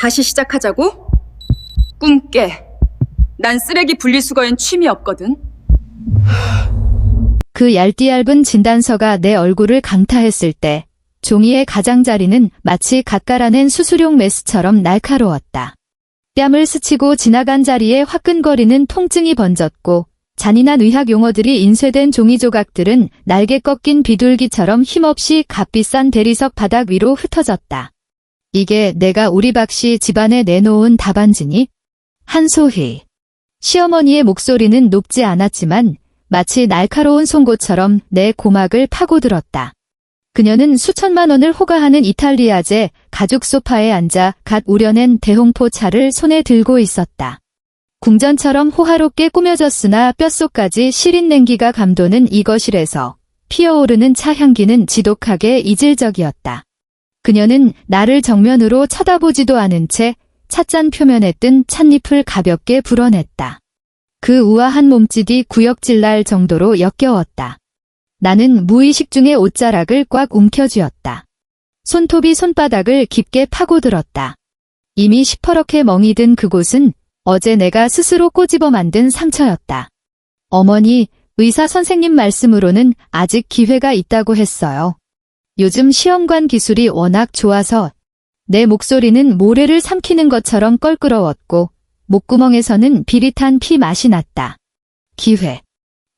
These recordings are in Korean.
다시 시작하자고? 꿈 깨. 난 쓰레기 분리수거엔 취미 없거든. 그 얇디얇은 진단서가 내 얼굴을 강타했을 때 종이의 가장자리는 마치 갓 갈아낸 수수용 메스처럼 날카로웠다. 뺨을 스치고 지나간 자리에 화끈거리는 통증이 번졌고 잔인한 의학 용어들이 인쇄된 종이 조각들은 날개 꺾인 비둘기처럼 힘없이 값비싼 대리석 바닥 위로 흩어졌다. 이게 내가 우리 박씨 집안에 내놓은 답안지니? 한소희. 시어머니의 목소리는 높지 않았지만 마치 날카로운 송곳처럼 내 고막을 파고들었다. 그녀는 수천만 원을 호가하는 이탈리아제 가죽 소파에 앉아 갓 우려낸 대홍포 차를 손에 들고 있었다. 궁전처럼 호화롭게 꾸며졌으나 뼛속까지 시린 냉기가 감도는 이 거실에서 피어오르는 차 향기는 지독하게 이질적이었다. 그녀는 나를 정면으로 쳐다보지도 않은 채 찻잔 표면에 뜬 찻잎을 가볍게 불어냈다. 그 우아한 몸짓이 구역질 날 정도로 역겨웠다. 나는 무의식 중에 옷자락을 꽉 움켜쥐었다. 손톱이 손바닥을 깊게 파고들었다. 이미 시퍼렇게 멍이 든 그곳은 어제 내가 스스로 꼬집어 만든 상처였다. 어머니, 의사 선생님 말씀으로는 아직 기회가 있다고 했어요. 요즘 시험관 기술이 워낙 좋아서 내 목소리는 모래를 삼키는 것처럼 껄끄러웠고 목구멍에서는 비릿한 피 맛이 났다. 기회.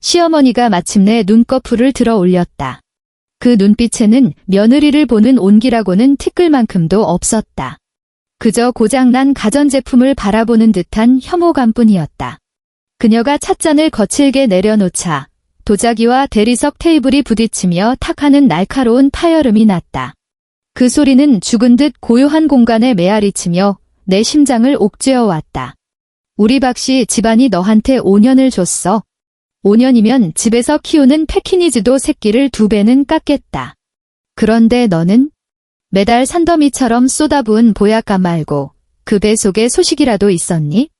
시어머니가 마침내 눈꺼풀을 들어 올렸다. 그 눈빛에는 며느리를 보는 온기라고는 티끌만큼도 없었다. 그저 고장난 가전제품을 바라보는 듯한 혐오감뿐이었다. 그녀가 찻잔을 거칠게 내려놓자 도자기와 대리석 테이블이 부딪히며 탁하는 날카로운 파열음이 났다. 그 소리는 죽은 듯 고요한 공간에 메아리치며 내 심장을 옥죄어왔다. 우리 박씨 집안이 너한테 5년을 줬어. 5년이면 집에서 키우는 패키니즈도 새끼를 2배는 깎겠다. 그런데 너는? 매달 산더미처럼 쏟아부은 보약감 말고 그 배 속에 소식이라도 있었니?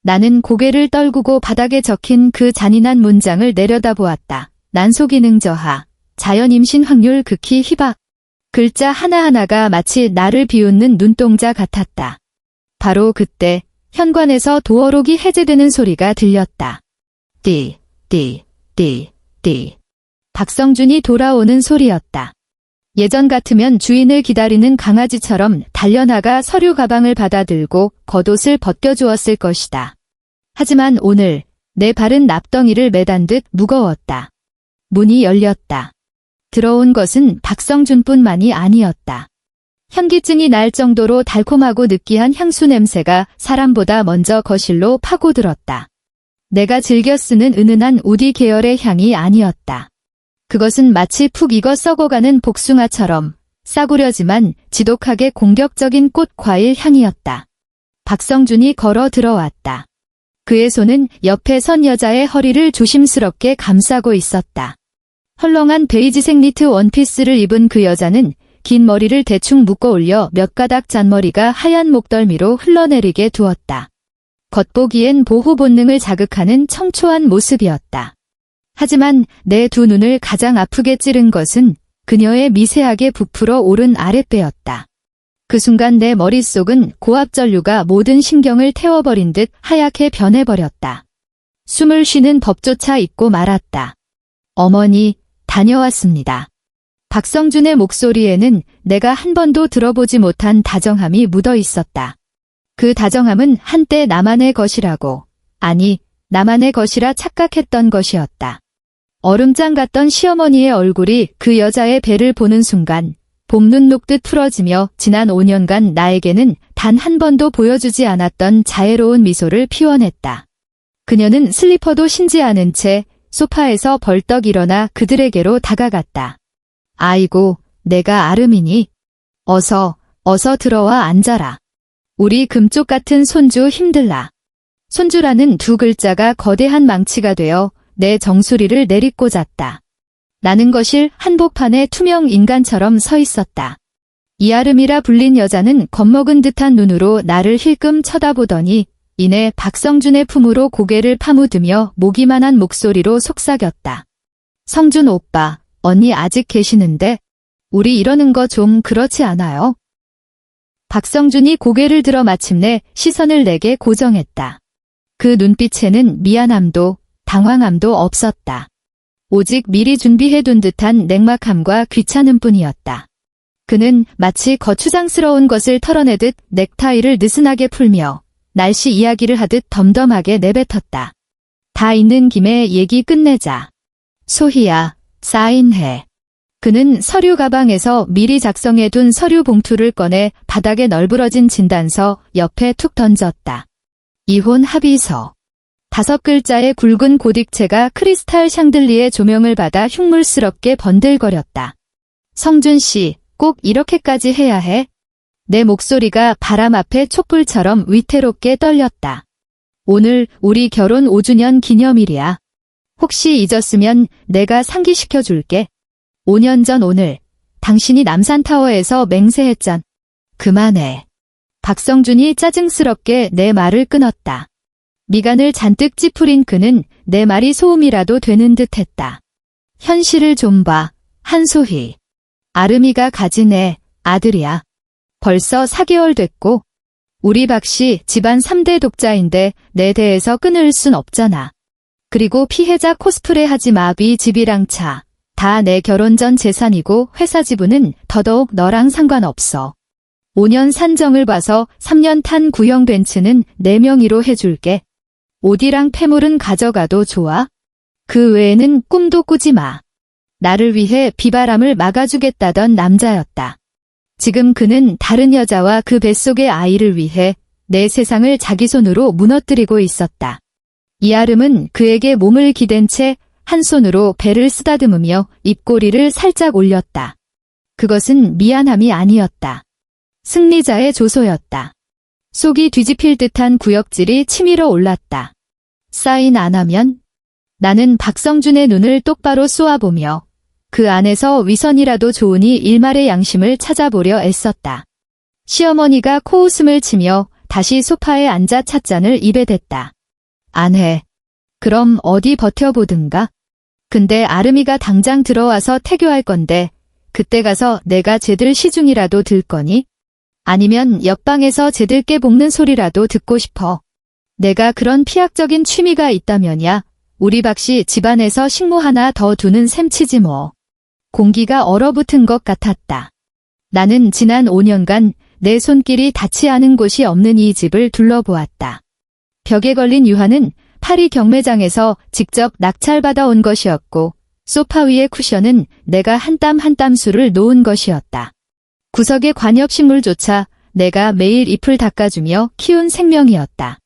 나는 고개를 떨구고 바닥에 적힌 그 잔인한 문장을 내려다보았다. 난소기능 저하, 자연 임신 확률 극히 희박. 글자 하나하나가 마치 나를 비웃는 눈동자 같았다. 바로 그때 현관에서 도어록이 해제되는 소리가 들렸다. 띠. 박성준이 돌아오는 소리였다. 예전 같으면 주인을 기다리는 강아지처럼 달려나가 서류 가방을 받아들고 겉옷을 벗겨주었을 것이다. 하지만 오늘 내 발은 납덩이를 매단 듯 무거웠다. 문이 열렸다. 들어온 것은 박성준뿐만이 아니었다. 현기증이 날 정도로 달콤하고 느끼한 향수 냄새가 사람보다 먼저 거실로 파고들었다. 내가 즐겨 쓰는 은은한 우디 계열의 향이 아니었다. 그것은 마치 푹 익어 썩어가는 복숭아처럼 싸구려지만 지독하게 공격적인 꽃 과일 향이었다. 박성준이 걸어 들어왔다. 그의 손은 옆에 선 여자의 허리를 조심스럽게 감싸고 있었다. 헐렁한 베이지색 니트 원피스를 입은 그 여자는 긴 머리를 대충 묶어 올려 몇 가닥 잔머리가 하얀 목덜미로 흘러내리게 두었다. 겉보기엔 보호 본능을 자극하는 청초한 모습이었다. 하지만 내 두 눈을 가장 아프게 찌른 것은 그녀의 미세하게 부풀어 오른 아랫배였다. 그 순간 내 머릿속은 고압전류가 모든 신경을 태워버린 듯 하얗게 변해버렸다. 숨을 쉬는 법조차 잊고 말았다. 어머니, 다녀왔습니다. 박성준의 목소리에는 내가 한 번도 들어보지 못한 다정함이 묻어 있었다. 그 다정함은 한때 나만의 것이라고, 아니, 나만의 것이라 착각했던 것이었다. 얼음장 같던 시어머니의 얼굴이 그 여자의 배를 보는 순간 봄눈 녹듯 풀어지며 지난 5년간 나에게는 단 한 번도 보여주지 않았던 자애로운 미소를 피워냈다. 그녀는 슬리퍼도 신지 않은 채 소파에서 벌떡 일어나 그들에게로 다가갔다. 아이고, 내가 아름이니? 어서 들어와 앉아라. 우리 금쪽 같은 손주 힘들라. 손주라는 두 글자가 거대한 망치가 되어 내 정수리를 내리꽂았다. 나는 거실 한복판에 투명 인간처럼 서 있었다. 이아름이라 불린 여자는 겁먹은 듯한 눈으로 나를 힐끔 쳐다보더니 이내 박성준의 품으로 고개를 파묻으며 모기만한 목소리로 속삭였다. 성준 오빠, 언니 아직 계시는데? 우리 이러는 거 좀 그렇지 않아요? 박성준이 고개를 들어 마침내 시선을 내게 고정했다. 그 눈빛에는 미안함도 당황함도 없었다. 오직 미리 준비해둔 듯한 냉막함과 귀찮음뿐이었다. 그는 마치 거추장스러운 것을 털어내듯 넥타이를 느슨하게 풀며 날씨 이야기를 하듯 덤덤하게 내뱉었다. 다 있는 김에 얘기 끝내자. 소희야, 사인해. 그는 서류 가방에서 미리 작성해둔 서류 봉투를 꺼내 바닥에 널브러진 진단서 옆에 툭 던졌다. 이혼 합의서. 5글자의 굵은 고딕체가 크리스탈 샹들리에 조명을 받아 흉물스럽게 번들거렸다. 성준 씨, 꼭 이렇게까지 해야 해? 내 목소리가 바람 앞에 촛불처럼 위태롭게 떨렸다. 오늘 우리 결혼 5주년 기념일이야. 혹시 잊었으면 내가 상기시켜줄게. 5년 전 오늘 당신이 남산타워에서 맹세했잖. 그만해. 박성준이 짜증스럽게 내 말을 끊었다. 미간을 잔뜩 찌푸린 그는 내 말이 소음이라도 되는 듯했다. 현실을 좀 봐, 한소희. 아름이가 가진 애, 아들이야. 벌써 4개월 됐고 우리 박씨 집안 3대 독자인데 내 대에서 끊을 순 없잖아. 그리고 피해자 코스프레 하지 마. 이 집이랑 차. 다 내 결혼 전 재산이고 회사 지분은 더더욱 너랑 상관없어. 5년 산정을 봐서 3년 탄 구형 벤츠는 내 명의로 해줄게. 옷이랑 폐물은 가져가도 좋아. 그 외에는 꿈도 꾸지 마. 나를 위해 비바람을 막아주겠다던 남자였다. 지금 그는 다른 여자와 그 뱃속의 아이를 위해 내 세상을 자기 손으로 무너뜨리고 있었다. 이아름은 그에게 몸을 기댄 채 한 손으로 배를 쓰다듬으며 입꼬리를 살짝 올렸다. 그것은 미안함이 아니었다. 승리자의 조소였다. 속이 뒤집힐 듯한 구역질이 치밀어 올랐다. 사인 안 하면? 나는 박성준의 눈을 똑바로 쏘아보며 그 안에서 위선이라도 좋으니 일말의 양심을 찾아보려 애썼다. 시어머니가 코웃음을 치며 다시 소파에 앉아 찻잔을 입에 댔다. 안 해. 그럼 어디 버텨보든가? 근데 아름이가 당장 들어와서 태교할 건데 그때 가서 내가 쟤들 시중이라도 들 거니? 아니면 옆방에서 쟤들 깨볶는 소리라도 듣고 싶어. 내가 그런 피학적인 취미가 있다면야 우리 박씨 집안에서 식모 하나 더 두는 셈치지 뭐. 공기가 얼어붙은 것 같았다. 나는 지난 5년간 내 손길이 닿지 않은 곳이 없는 이 집을 둘러보았다. 벽에 걸린 유화는 파리 경매장에서 직접 낙찰받아 온 것이었고 소파 위의 쿠션은 내가 한 땀 한 땀 수를 놓은 것이었다. 구석의 관엽식물조차 내가 매일 잎을 닦아주며 키운 생명이었다.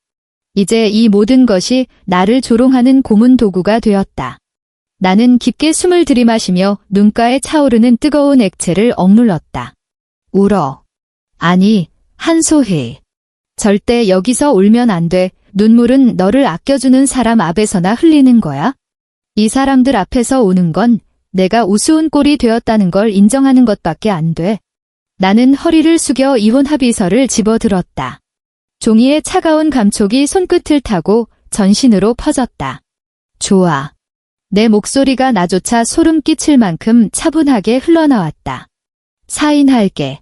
이제 이 모든 것이 나를 조롱하는 고문 도구가 되었다. 나는 깊게 숨을 들이마시며 눈가에 차오르는 뜨거운 액체를 억눌렀다. 울어. 아니, 한소희. 절대 여기서 울면 안 돼. 눈물은 너를 아껴주는 사람 앞에서나 흘리는 거야. 이 사람들 앞에서 우는 건 내가 우스운 꼴이 되었다는 걸 인정하는 것밖에 안 돼. 나는 허리를 숙여 이혼 합의서를 집어들었다. 종이의 차가운 감촉이 손끝을 타고 전신으로 퍼졌다. 좋아. 내 목소리가 나조차 소름 끼칠 만큼 차분하게 흘러나왔다. 사인할게.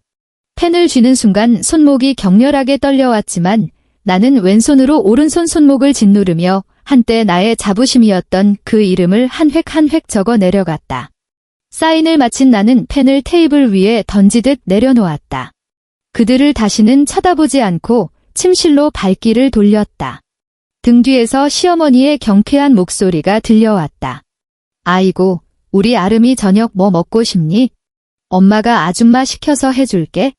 펜을 쥐는 순간 손목이 격렬하게 떨려왔지만 나는 왼손으로 오른손 손목을 짓누르며 한때 나의 자부심이었던 그 이름을 한 획 한 획 적어 내려갔다. 사인을 마친 나는 펜을 테이블 위에 던지듯 내려놓았다. 그들을 다시는 쳐다보지 않고 침실로 발길을 돌렸다. 등 뒤에서 시어머니의 경쾌한 목소리가 들려왔다. 아이고, 우리 아름이 저녁 뭐 먹고 싶니? 엄마가 아줌마 시켜서 해줄게.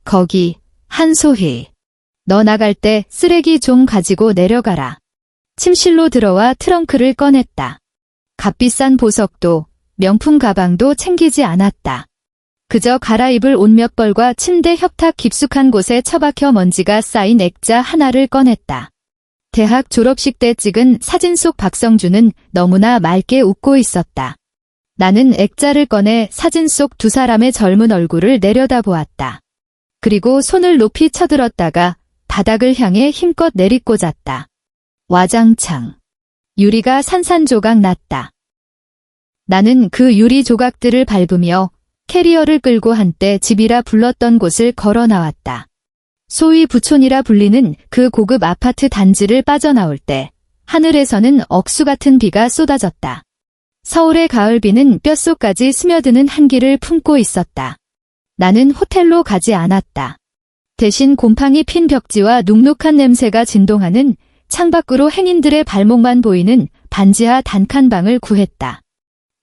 거기, 한소희. 너 나갈 때 쓰레기 좀 가지고 내려가라. 침실로 들어와 트렁크를 꺼냈다. 값비싼 보석도 명품 가방도 챙기지 않았다. 그저 갈아입을 옷 몇 벌과 침대 협탁 깊숙한 곳에 처박혀 먼지가 쌓인 액자 하나를 꺼냈다. 대학 졸업식 때 찍은 사진 속 박성준은 너무나 맑게 웃고 있었다. 나는 액자를 꺼내 사진 속 두 사람의 젊은 얼굴을 내려다보았다. 그리고 손을 높이 쳐들었다가 바닥을 향해 힘껏 내리꽂았다. 와장창. 유리가 산산조각 났다. 나는 그 유리 조각들을 밟으며 캐리어를 끌고 한때 집이라 불렀던 곳을 걸어 나왔다. 소위 부촌이라 불리는 그 고급 아파트 단지를 빠져나올 때 하늘에서는 억수 같은 비가 쏟아졌다. 서울의 가을비는 뼛속까지 스며드는 한기를 품고 있었다. 나는 호텔로 가지 않았다. 대신 곰팡이 핀 벽지와 눅눅한 냄새가 진동하는 창밖으로 행인들의 발목만 보이는 반지하 단칸방을 구했다.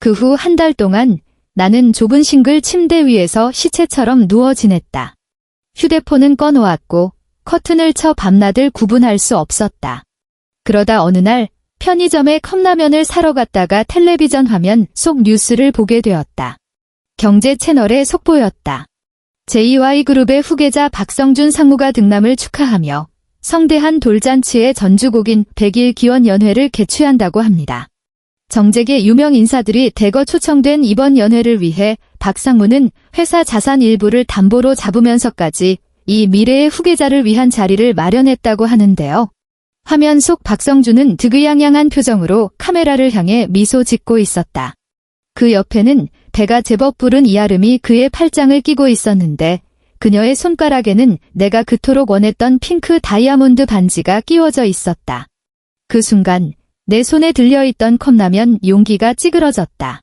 그 후 한 달 동안 나는 좁은 싱글 침대 위에서 시체처럼 누워 지냈다. 휴대폰은 꺼놓았고 커튼을 쳐 밤낮을 구분할 수 없었다. 그러다 어느 날 편의점에 컵라면을 사러 갔다가 텔레비전 화면 속 뉴스를 보게 되었다. 경제 채널의 속보였다. JY그룹의 후계자 박성준 상무가 등남을 축하하며 성대한 돌잔치에 전주곡인 100일 기원연회를 개최한다고 합니다. 정재계 유명 인사들이 대거 초청된 이번 연회를 위해 박 상무는 회사 자산 일부를 담보로 잡으면서까지 이 미래의 후계자를 위한 자리를 마련했다고 하는데요. 화면 속 박성준은 득의양양한 표정으로 카메라를 향해 미소 짓고 있었다. 그 옆에는 배가 제법 부른 이아름이 그의 팔짱을 끼고 있었는데 그녀의 손가락에는 내가 그토록 원했던 핑크 다이아몬드 반지가 끼워져 있었다. 그 순간 내 손에 들려있던 컵라면 용기가 찌그러졌다.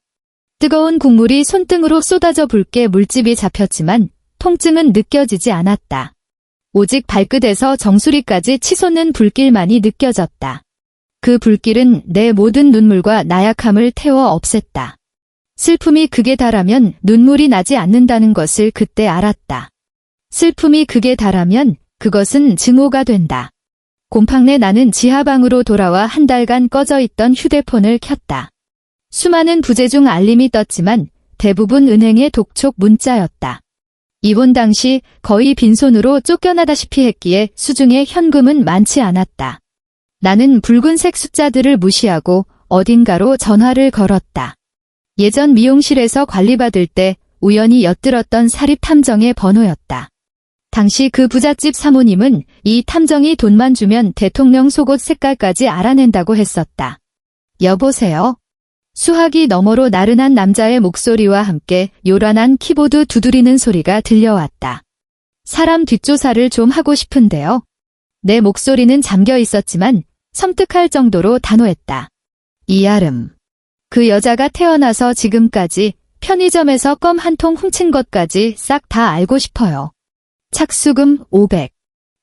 뜨거운 국물이 손등으로 쏟아져 붉게 물집이 잡혔지만 통증은 느껴지지 않았다. 오직 발끝에서 정수리까지 치솟는 불길만이 느껴졌다. 그 불길은 내 모든 눈물과 나약함을 태워 없앴다. 슬픔이 극에 달하면 눈물이 나지 않는다는 것을 그때 알았다. 슬픔이 극에 달하면 그것은 증오가 된다. 곰팡내 나는 지하방으로 돌아와 한 달간 꺼져 있던 휴대폰을 켰다. 수많은 부재중 알림이 떴지만 대부분 은행의 독촉 문자였다. 이혼 당시 거의 빈손으로 쫓겨나다시피 했기에 수중에 현금은 많지 않았다. 나는 붉은색 숫자들을 무시하고 어딘가로 전화를 걸었다. 예전 미용실에서 관리받을 때 우연히 엿들었던 사립탐정의 번호였다. 당시 그 부잣집 사모님은 이 탐정이 돈만 주면 대통령 속옷 색깔까지 알아낸다고 했었다. 여보세요? 수화기 너머로 나른한 남자의 목소리와 함께 요란한 키보드 두드리는 소리가 들려왔다. 사람 뒷조사를 좀 하고 싶은데요. 내 목소리는 잠겨 있었지만 섬뜩할 정도로 단호했다. 이아름. 그 여자가 태어나서 지금까지 편의점에서 껌 한 통 훔친 것까지 싹 다 알고 싶어요. 착수금 500.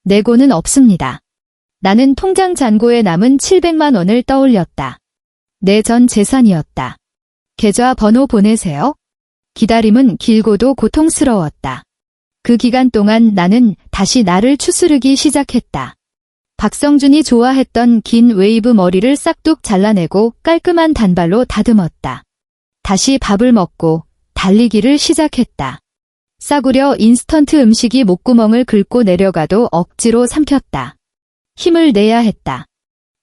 내고는 없습니다. 나는 통장 잔고에 남은 700만 원을 떠올렸다. 내 전 재산이었다. 계좌 번호 보내세요. 기다림은 길고도 고통스러웠다. 그 기간 동안 나는 다시 나를 추스르기 시작했다. 박성준이 좋아했던 긴 웨이브 머리를 싹둑 잘라내고 깔끔한 단발로 다듬었다. 다시 밥을 먹고 달리기를 시작했다. 싸구려 인스턴트 음식이 목구멍을 긁고 내려가도 억지로 삼켰다. 힘을 내야 했다.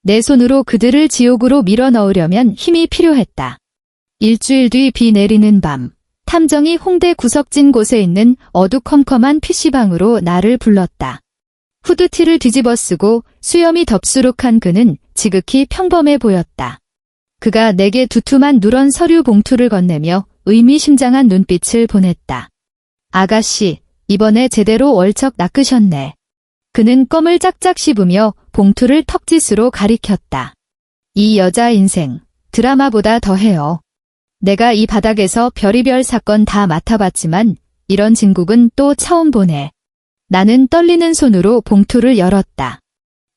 내 손으로 그들을 지옥으로 밀어넣으려면 힘이 필요했다. 일주일 뒤 비 내리는 밤, 탐정이 홍대 구석진 곳에 있는 어두컴컴한 PC방으로 나를 불렀다. 후드티를 뒤집어 쓰고 수염이 덥수룩한 그는 지극히 평범해 보였다. 그가 내게 두툼한 누런 서류 봉투를 건네며 의미심장한 눈빛을 보냈다. 아가씨, 이번에 제대로 월척 낚으셨네. 그는 껌을 짝짝 씹으며 봉투를 턱짓으로 가리켰다. 이 여자 인생, 드라마보다 더해요. 내가 이 바닥에서 별의별 사건 다 맡아봤지만 이런 진국은 또 처음 보네. 나는 떨리는 손으로 봉투를 열었다.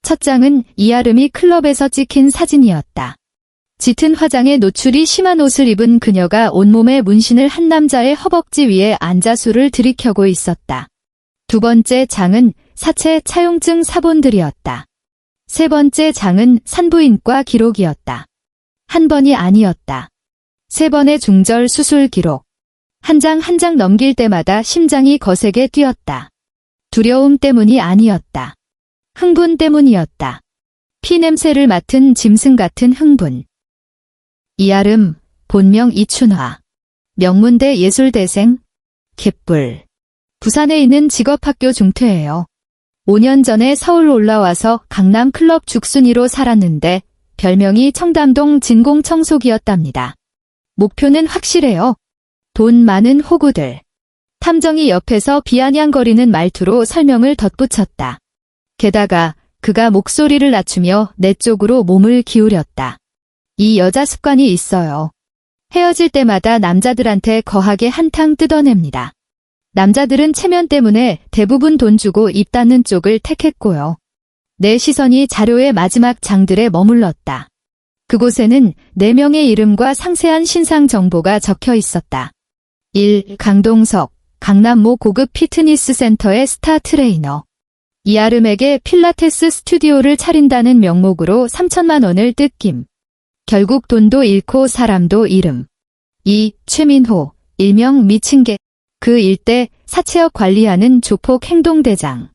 첫 장은 이아름이 클럽에서 찍힌 사진이었다. 짙은 화장에 노출이 심한 옷을 입은 그녀가 온몸에 문신을 한 남자의 허벅지 위에 앉아 술을 들이켜고 있었다. 두 번째 장은 사체 차용증 사본들이었다. 세 번째 장은 산부인과 기록이었다. 한 번이 아니었다. 세 번의 중절 수술 기록. 한 장 한 장 넘길 때마다 심장이 거세게 뛰었다. 두려움 때문이 아니었다. 흥분 때문이었다. 피 냄새를 맡은 짐승 같은 흥분. 이아름, 본명 이춘화. 명문대 예술대생. 갯불. 부산에 있는 직업학교 중퇴예요. 5년 전에 서울 올라와서 강남 클럽 죽순이로 살았는데 별명이 청담동 진공청소기였답니다. 목표는 확실해요. 돈 많은 호구들. 탐정이 옆에서 비아냥거리는 말투로 설명을 덧붙였다. 게다가 그가 목소리를 낮추며 내 쪽으로 몸을 기울였다. 이 여자 습관이 있어요. 헤어질 때마다 남자들한테 거하게 한탕 뜯어냅니다. 남자들은 체면 때문에 대부분 돈 주고 입 닫는 쪽을 택했고요. 내 시선이 자료의 마지막 장들에 머물렀다. 그곳에는 4명의 이름과 상세한 신상 정보가 적혀 있었다. 1. 강동석, 강남모 고급 피트니스 센터의 스타 트레이너. 이아름에게 필라테스 스튜디오를 차린다는 명목으로 3천만 원을 뜯김. 결국 돈도 잃고 사람도 잃음. 2. 최민호, 일명 미친개. 그 일대 사채업 관리하는 조폭 행동대장.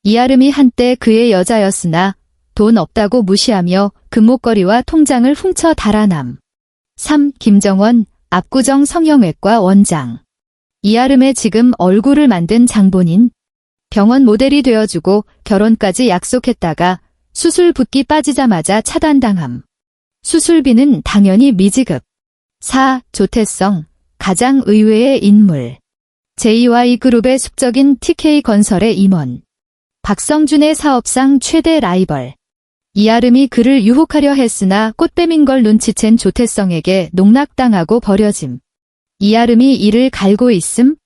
이아름이 한때 그의 여자였으나 돈 없다고 무시하며 금목걸이와 통장을 훔쳐 달아남. 3. 김정원, 압구정 성형외과 원장. 이아름의 지금 얼굴을 만든 장본인. 병원 모델이 되어주고 결혼까지 약속했다가 수술 붓기 빠지자마자 차단당함. 수술비는 당연히 미지급. 4. 조태성, 가장 의외의 인물. JY그룹의 숙적인 TK건설의 임원. 박성준의 사업상 최대 라이벌. 이아름이 그를 유혹하려 했으나 꽃뱀인 걸 눈치챈 조태성에게 농락당하고 버려짐. 이아름이 이를 갈고 있음?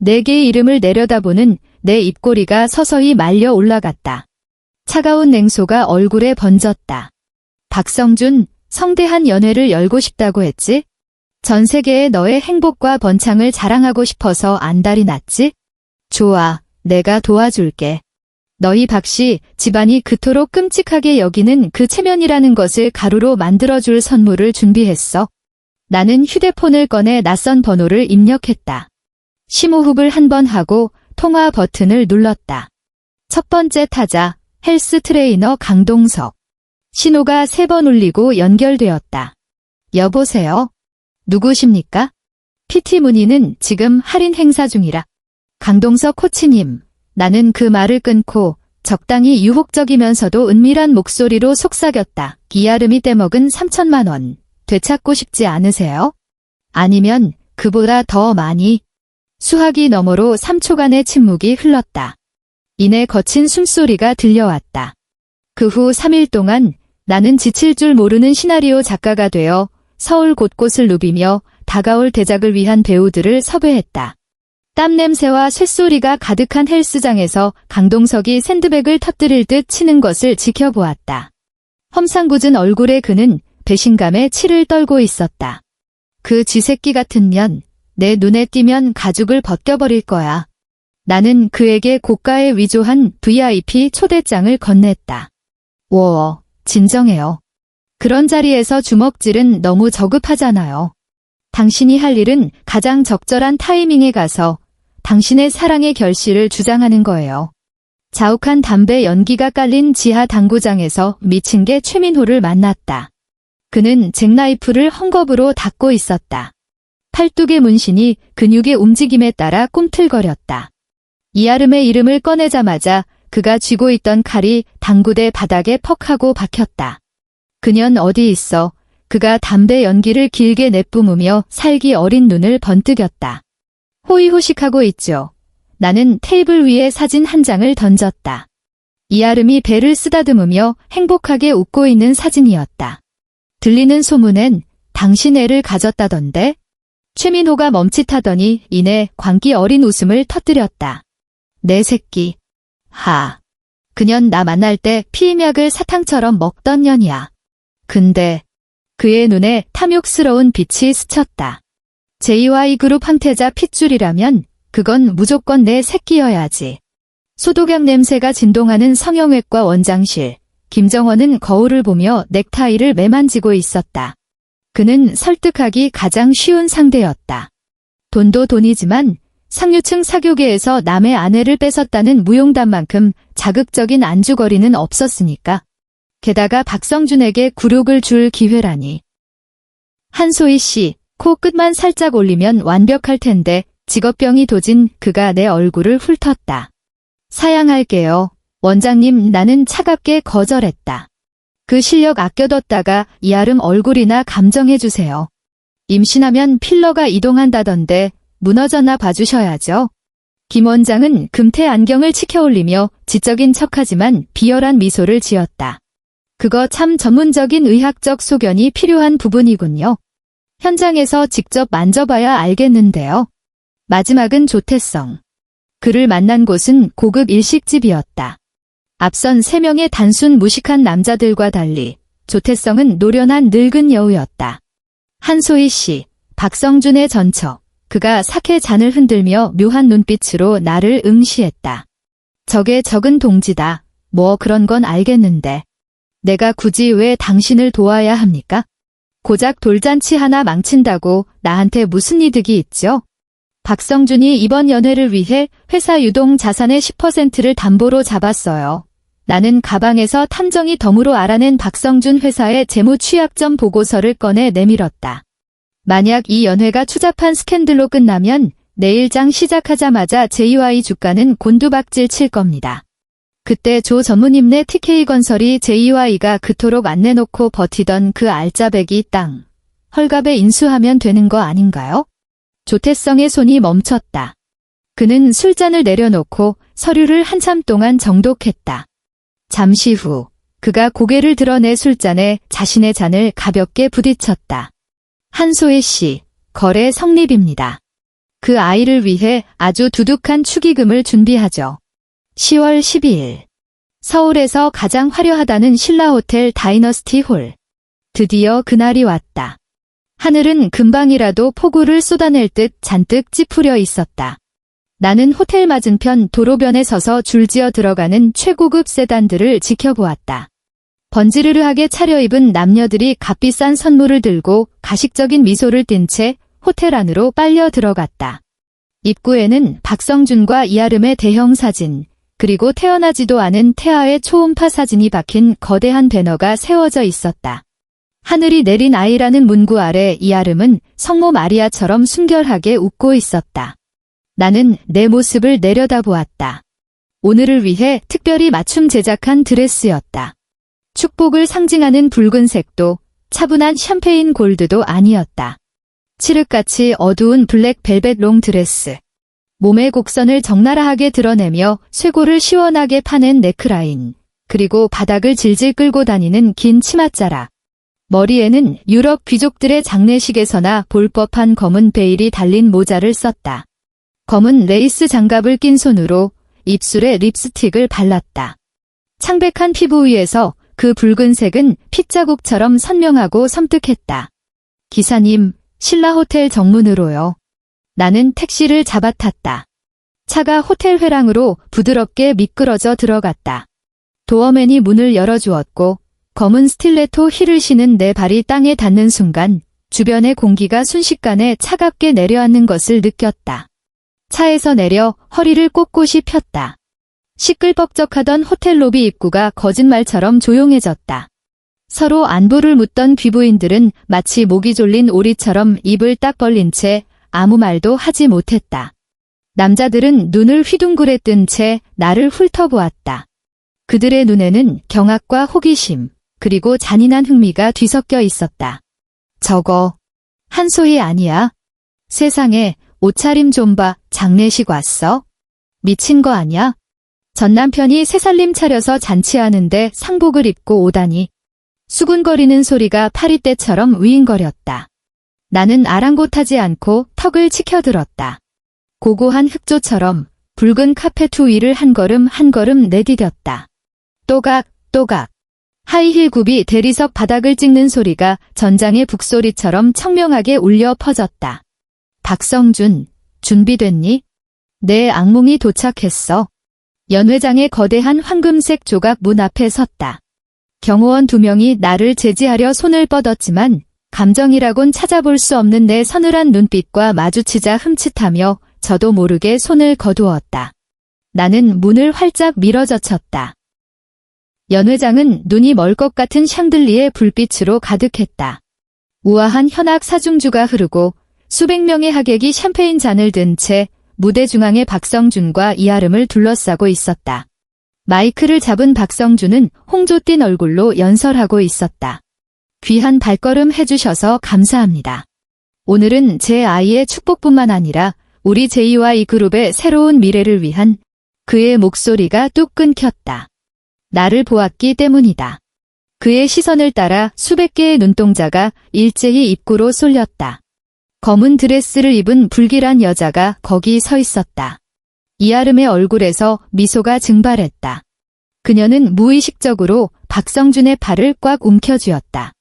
4개의 이름을 내려다보는 내 입꼬리가 서서히 말려 올라갔다. 차가운 냉소가 얼굴에 번졌다. 박성준, 성대한 연회를 열고 싶다고 했지? 전 세계에 너의 행복과 번창을 자랑하고 싶어서 안달이 났지? 좋아, 내가 도와줄게. 너희 박씨 집안이 그토록 끔찍하게 여기는 그 체면이라는 것을 가루로 만들어줄 선물을 준비했어. 나는 휴대폰을 꺼내 낯선 번호를 입력했다. 심호흡을 한 번 하고 통화 버튼을 눌렀다. 첫 번째 타자, 헬스 트레이너 강동석. 신호가 3번 울리고 연결되었다. 여보세요? 누구십니까? PT 문의는 지금 할인 행사 중이라. 강동석 코치님. 나는 그 말을 끊고 적당히 유혹적이면서도 은밀한 목소리로 속삭였다. 이아름이 떼먹은 3천만 원. 되찾고 싶지 않으세요? 아니면 그보다 더 많이. 수화기 너머로 3초간의 침묵이 흘렀다. 이내 거친 숨소리가 들려왔다. 그 후 3일 동안 나는 지칠 줄 모르는 시나리오 작가가 되어 서울 곳곳을 누비며 다가올 대작을 위한 배우들을 섭외했다. 땀 냄새와 쇳소리가 가득한 헬스장에서 강동석이 샌드백을 터뜨릴 듯 치는 것을 지켜보았다. 험상궂은 얼굴에 그는 배신감에 치를 떨고 있었다. 그 쥐새끼 같은 년, 내 눈에 띄면 가죽을 벗겨버릴 거야. 나는 그에게 고가에 위조한 VIP 초대장을 건넸다. 워, 진정해요. 그런 자리에서 주먹질은 너무 저급하잖아요. 당신이 할 일은 가장 적절한 타이밍에 가서 당신의 사랑의 결실을 주장하는 거예요. 자욱한 담배 연기가 깔린 지하 당구장에서 미친 개 최민호를 만났다. 그는 잭나이프를 헝겊으로 닫고 있었다. 팔뚝의 문신이 근육의 움직임에 따라 꿈틀거렸다. 이아름의 이름을 꺼내자마자 그가 쥐고 있던 칼이 당구대 바닥에 퍽 하고 박혔다. 그년 어디 있어? 그가 담배 연기를 길게 내뿜으며 살기 어린 눈을 번뜩였다. 호의호식하고 있죠. 나는 테이블 위에 사진 한 장을 던졌다. 이아름이 배를 쓰다듬으며 행복하게 웃고 있는 사진이었다. 들리는 소문엔 당신 애를 가졌다던데? 최민호가 멈칫하더니 이내 광기 어린 웃음을 터뜨렸다. 내 새끼. 하. 그년 나 만날 때 피임약을 사탕처럼 먹던 년이야. 근데 그의 눈에 탐욕스러운 빛이 스쳤다. JY그룹 황태자 핏줄이라면 그건 무조건 내 새끼여야지. 소독약 냄새가 진동하는 성형외과 원장실. 김정원은 거울을 보며 넥타이를 매만지고 있었다. 그는 설득하기 가장 쉬운 상대였다. 돈도 돈이지만 상류층 사교계에서 남의 아내를 뺏었다는 무용담만큼 자극적인 안주거리는 없었으니까. 게다가 박성준에게 굴욕을 줄 기회라니. 한소희 씨, 코 끝만 살짝 올리면 완벽할 텐데 직업병이 도진 그가 내 얼굴을 훑었다. 사양할게요. 원장님, 나는 차갑게 거절했다. 그 실력 아껴뒀다가 이아름 얼굴이나 감정해주세요. 임신하면 필러가 이동한다던데 무너졌나 봐주셔야죠. 김 원장은 금태 안경을 치켜올리며 지적인 척하지만 비열한 미소를 지었다. 그거 참 전문적인 의학적 소견이 필요한 부분이군요. 현장에서 직접 만져봐야 알겠는데요. 마지막은 조태성. 그를 만난 곳은 고급 일식집이었다. 앞선 3명의 단순 무식한 남자들과 달리 조태성은 노련한 늙은 여우였다. 한소희 씨, 박성준의 전처. 그가 사케 잔을 흔들며 묘한 눈빛으로 나를 응시했다. 적의 적은 동지다. 뭐 그런 건 알겠는데. 내가 굳이 왜 당신을 도와야 합니까? 고작 돌잔치 하나 망친다고 나한테 무슨 이득이 있죠? 박성준이 이번 연회를 위해 회사 유동 자산의 10%를 담보로 잡았어요. 나는 가방에서 탐정이 덤으로 알아낸 박성준 회사의 재무 취약점 보고서를 꺼내 내밀었다. 만약 이 연회가 추잡한 스캔들로 끝나면 내일장 시작하자마자 JY 주가는 곤두박질 칠 겁니다. 그때 조 전무님네 TK건설이 JY가 그토록 안 내놓고 버티던 그 알짜배기 땅, 헐값에 인수하면 되는 거 아닌가요? 조태성의 손이 멈췄다. 그는 술잔을 내려놓고 서류를 한참 동안 정독했다. 잠시 후 그가 고개를 들어 내 술잔에 자신의 잔을 가볍게 부딪혔다. 한소희 씨, 거래 성립입니다. 그 아이를 위해 아주 두둑한 축의금을 준비하죠. 10월 12일. 서울에서 가장 화려하다는 신라호텔 다이너스티 홀. 드디어 그날이 왔다. 하늘은 금방이라도 폭우를 쏟아낼 듯 잔뜩 찌푸려 있었다. 나는 호텔 맞은편 도로변에 서서 줄지어 들어가는 최고급 세단들을 지켜보았다. 번지르르하게 차려입은 남녀들이 값비싼 선물을 들고 가식적인 미소를 띤 채 호텔 안으로 빨려 들어갔다. 입구에는 박성준과 이아름의 대형 사진, 그리고 태어나지도 않은 태아의 초음파 사진이 박힌 거대한 배너가 세워져 있었다. 하늘이 내린 아이라는 문구 아래 이아름은 성모 마리아처럼 순결하게 웃고 있었다. 나는 내 모습을 내려다보았다. 오늘을 위해 특별히 맞춤 제작한 드레스였다. 축복을 상징하는 붉은색도 차분한 샴페인 골드도 아니었다. 칠흑같이 어두운 블랙 벨벳 롱 드레스. 몸의 곡선을 적나라하게 드러내며 쇄골을 시원하게 파낸 네크라인, 그리고 바닥을 질질 끌고 다니는 긴 치맛자락. 머리에는 유럽 귀족들의 장례식에서나 볼 법한 검은 베일이 달린 모자를 썼다. 검은 레이스 장갑을 낀 손으로 입술에 립스틱을 발랐다. 창백한 피부 위에서 그 붉은색은 핏자국처럼 선명하고 섬뜩했다. 기사님, 신라호텔 정문으로요. 나는 택시를 잡아탔다. 차가 호텔 회랑으로 부드럽게 미끄러져 들어갔다. 도어맨이 문을 열어주었고 검은 스틸레토 힐을 신은 내 발이 땅에 닿는 순간 주변의 공기가 순식간에 차갑게 내려앉는 것을 느꼈다. 차에서 내려 허리를 꼿꼿이 폈다. 시끌벅적하던 호텔 로비 입구가 거짓말처럼 조용해졌다. 서로 안부를 묻던 귀부인들은 마치 모기 졸린 오리처럼 입을 딱 벌린 채 아무 말도 하지 못했다. 남자들은 눈을 휘둥그레 뜬 채 나를 훑어보았다. 그들의 눈에는 경악과 호기심, 그리고 잔인한 흥미가 뒤섞여 있었다. 저거 한소희 아니야? 세상에, 옷차림 좀 봐. 장례식 왔어? 미친 거 아냐? 전 남편이 새살림 차려서 잔치하는데 상복을 입고 오다니. 수군거리는 소리가 파리떼처럼 위잉거렸다. 나는 아랑곳하지 않고 턱을 치켜들었다. 고고한 흑조처럼 붉은 카페트 위를 한 걸음 한 걸음 내디뎠다. 또각, 또각. 하이힐 굽이 대리석 바닥을 찍는 소리가 전장의 북소리처럼 청명하게 울려 퍼졌다. 박성준, 준비됐니? 내 악몽이 도착했어. 연회장의 거대한 황금색 조각 문 앞에 섰다. 경호원 2명이 나를 제지하려 손을 뻗었지만 감정이라곤 찾아볼 수 없는 내 서늘한 눈빛과 마주치자 흠칫하며 저도 모르게 손을 거두었다. 나는 문을 활짝 밀어젖혔다. 연회장은 눈이 멀 것 같은 샹들리의 불빛으로 가득했다. 우아한 현악 사중주가 흐르고 수백 명의 하객이 샴페인 잔을 든 채 무대 중앙에 박성준과 이아름을 둘러싸고 있었다. 마이크를 잡은 박성준은 홍조 띤 얼굴로 연설하고 있었다. 귀한 발걸음 해주셔서 감사합니다. 오늘은 제 아이의 축복뿐만 아니라 우리 JY 그룹의 새로운 미래를 위한 그의 목소리가 뚝 끊겼다. 나를 보았기 때문이다. 그의 시선을 따라 수백 개의 눈동자가 일제히 입구로 쏠렸다. 검은 드레스를 입은 불길한 여자가 거기 서 있었다. 이아름의 얼굴에서 미소가 증발했다. 그녀는 무의식적으로 박성준의 팔을 꽉 움켜쥐었다.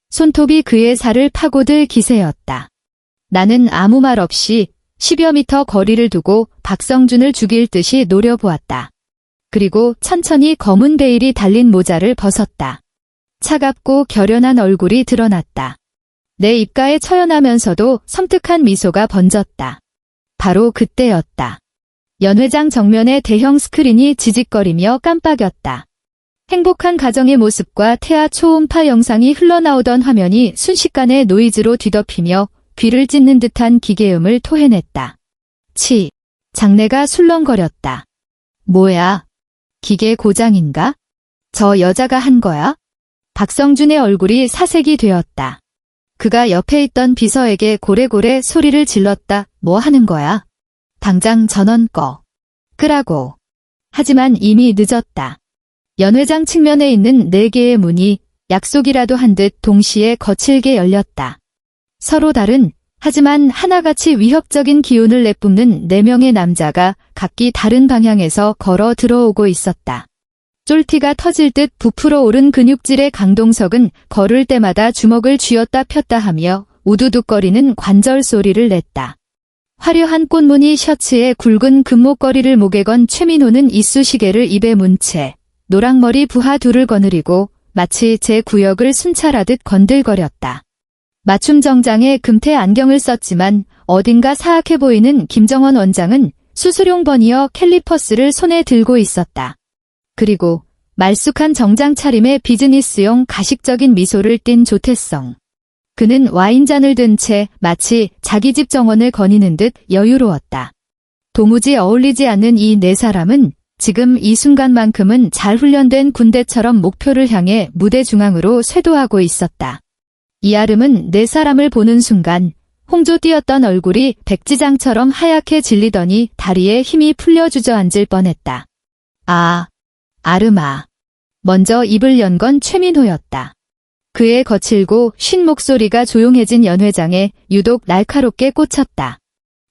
손톱이 그의 살을 파고들 기세였다. 나는 아무 말 없이 10여 미터 거리를 두고 박성준을 죽일 듯이 노려보았다. 그리고 천천히 검은 베일이 달린 모자를 벗었다. 차갑고 결연한 얼굴이 드러났다. 내 입가에 처연하면서도 섬뜩한 미소가 번졌다. 바로 그때였다. 연회장 정면의 대형 스크린이 지직거리며 깜빡였다. 행복한 가정의 모습과 태아 초음파 영상이 흘러나오던 화면이 순식간에 노이즈로 뒤덮이며 귀를 찢는 듯한 기계음을 토해냈다. 치. 장내가 술렁거렸다. 뭐야? 기계 고장인가? 저 여자가 한 거야? 박성준의 얼굴이 사색이 되었다. 그가 옆에 있던 비서에게 고래고래 소리를 질렀다. 뭐 하는 거야? 당장 전원 꺼. 끄라고. 하지만 이미 늦었다. 연회장 측면에 있는 4개의 문이 약속이라도 한 듯 동시에 거칠게 열렸다. 서로 다른 하지만 하나같이 위협적인 기운을 내뿜는 4명의 남자가 각기 다른 방향에서 걸어 들어오고 있었다. 쫄티가 터질 듯 부풀어 오른 근육질의 강동석은 걸을 때마다 주먹을 쥐었다 폈다 하며 우두둑거리는 관절 소리를 냈다. 화려한 꽃무늬 셔츠에 굵은 금목걸이를 목에 건 최민호는 이쑤시개를 입에 문 채 노랑머리 부하 둘을 거느리고 마치 제 구역을 순찰하듯 건들거렸다. 맞춤 정장에 금태 안경을 썼지만 어딘가 사악해 보이는 김정원 원장은 수수용 버니어 캘리퍼스를 손에 들고 있었다. 그리고 말쑥한 정장 차림에 비즈니스용 가식적인 미소를 띤 조태성. 그는 와인잔을 든 채 마치 자기 집 정원을 거니는 듯 여유로웠다. 도무지 어울리지 않는 이 4사람은 지금 이 순간만큼은 잘 훈련된 군대처럼 목표를 향해 무대 중앙으로 쇄도하고 있었다. 이아름은 4사람을 보는 순간 홍조 띄었던 얼굴이 백지장처럼 하얗게 질리더니 다리에 힘이 풀려 주저앉을 뻔했다. 아, 아름아. 먼저 입을 연 건 최민호였다. 그의 거칠고 쉰 목소리가 조용해진 연회장에 유독 날카롭게 꽂혔다.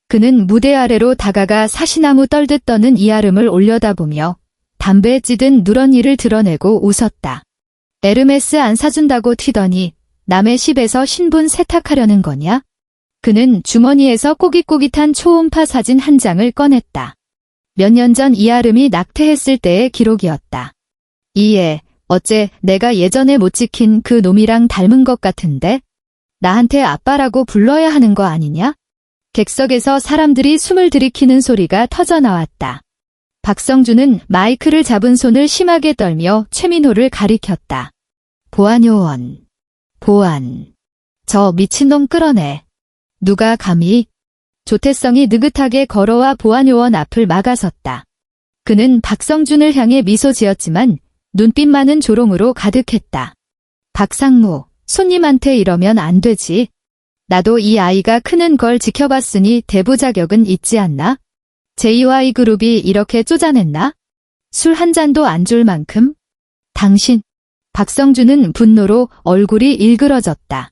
그는 무대 아래로 다가가 사시나무 떨듯 떠는 이아름을 올려다보며 담배에 찌든 누런 이를 드러내고 웃었다. 에르메스 안 사준다고 튀더니 남의 집에서 신분 세탁하려는 거냐? 그는 주머니에서 꼬깃꼬깃한 초음파 사진 한 장을 꺼냈다. 몇 년 전 이아름이 낙태했을 때의 기록이었다. 이에 어째 내가 예전에 못 지킨 그 놈이랑 닮은 것 같은데? 나한테 아빠라고 불러야 하는 거 아니냐? 객석에서 사람들이 숨을 들이키는 소리가 터져나왔다. 박성준은 마이크를 잡은 손을 심하게 떨며 최민호를 가리켰다. 보안요원. 보안. 저 미친놈 끌어내. 누가 감히? 조태성이 느긋하게 걸어와 보안요원 앞을 막아섰다. 그는 박성준을 향해 미소 지었지만 눈빛만은 조롱으로 가득했다. 박상무, 손님한테 이러면 안 되지. 나도 이 아이가 크는 걸 지켜봤으니 대부 자격은 있지 않나? JY 그룹이 이렇게 쪼잔했나? 술 한 잔도 안 줄 만큼? 당신. 박성준은 분노로 얼굴이 일그러졌다.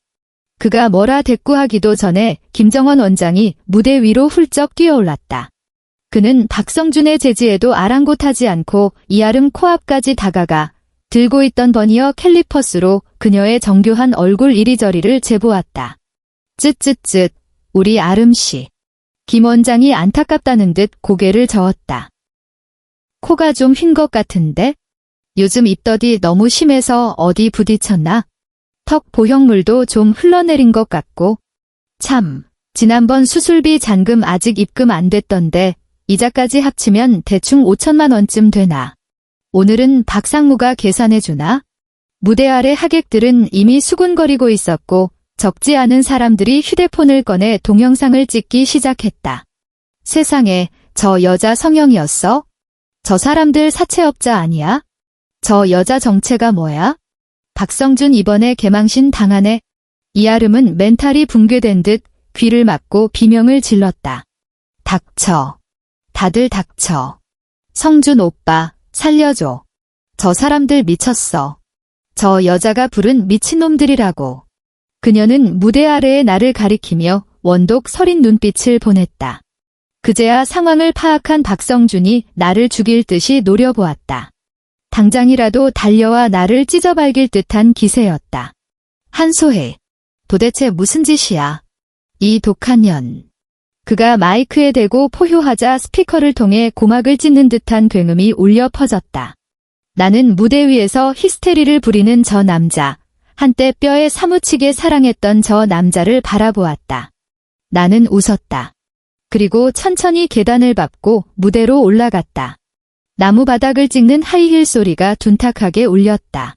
그가 뭐라 대꾸하기도 전에 김정원 원장이 무대 위로 훌쩍 뛰어올랐다. 그는 박성준의 제지에도 아랑곳하지 않고 이아름 코앞까지 다가가 들고 있던 버니어 캘리퍼스로 그녀의 정교한 얼굴 이리저리를 재보았다. 쯧쯧쯧, 우리 아름씨. 김 원장이 안타깝다는 듯 고개를 저었다. 코가 좀 휜 것 같은데? 요즘 입덧이 너무 심해서 어디 부딪혔나? 턱 보형물도 좀 흘러내린 것 같고. 참, 지난번 수술비 잔금 아직 입금 안 됐던데 이자까지 합치면 대충 5천만 원쯤 되나. 오늘은 박상무가 계산해주나? 무대 아래 하객들은 이미 수군거리고 있었고 적지 않은 사람들이 휴대폰을 꺼내 동영상을 찍기 시작했다. 세상에, 저 여자 성형이었어? 저 사람들 사채업자 아니야? 저 여자 정체가 뭐야? 박성준 이번에 개망신 당하네. 이아름은 멘탈이 붕괴된 듯 귀를 막고 비명을 질렀다. 닥쳐. 다들 닥쳐. 성준 오빠, 살려줘. 저 사람들 미쳤어. 저 여자가 부른 미친놈들이라고. 그녀는 무대 아래에 나를 가리키며 원독 서린 눈빛을 보냈다. 그제야 상황을 파악한 박성준이 나를 죽일 듯이 노려보았다. 당장이라도 달려와 나를 찢어발길 듯한 기세였다. 한소혜, 도대체 무슨 짓이야? 이 독한 년. 그가 마이크에 대고 포효하자 스피커를 통해 고막을 찢는 듯한 굉음이 울려 퍼졌다. 나는 무대 위에서 히스테리를 부리는 저 남자, 한때 뼈에 사무치게 사랑했던 저 남자를 바라보았다. 나는 웃었다. 그리고 천천히 계단을 밟고 무대로 올라갔다. 나무 바닥을 찍는 하이힐 소리가 둔탁하게 울렸다.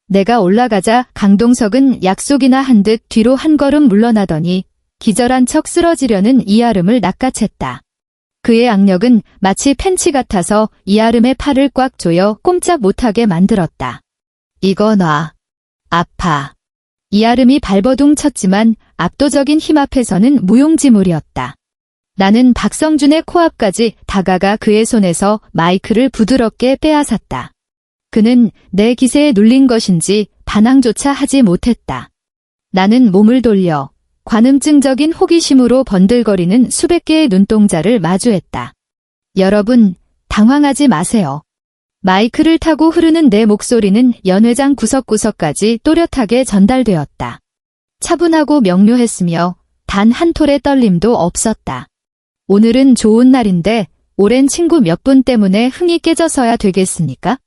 내가 올라가자 강동석은 약속이나 한 듯 뒤로 한 걸음 물러나더니 기절한 척 쓰러지려는 이아름을 낚아챘다. 그의 악력은 마치 펜치 같아서 이아름의 팔을 꽉 조여 꼼짝 못하게 만들었다. 이거 놔. 아파. 이아름이 발버둥 쳤지만 압도적인 힘 앞에서는 무용지물이었다. 나는 박성준의 코앞까지 다가가 그의 손에서 마이크를 부드럽게 빼앗았다. 그는 내 기세에 눌린 것인지 반항조차 하지 못했다. 나는 몸을 돌려 관음증적인 호기심으로 번들거리는 수백 개의 눈동자를 마주했다. 여러분, 당황하지 마세요. 마이크를 타고 흐르는 내 목소리는 연회장 구석구석까지 또렷하게 전달되었다. 차분하고 명료했으며 단 한 톨의 떨림도 없었다. 오늘은 좋은 날인데 오랜 친구 몇 분 때문에 흥이 깨져서야 되겠습니까?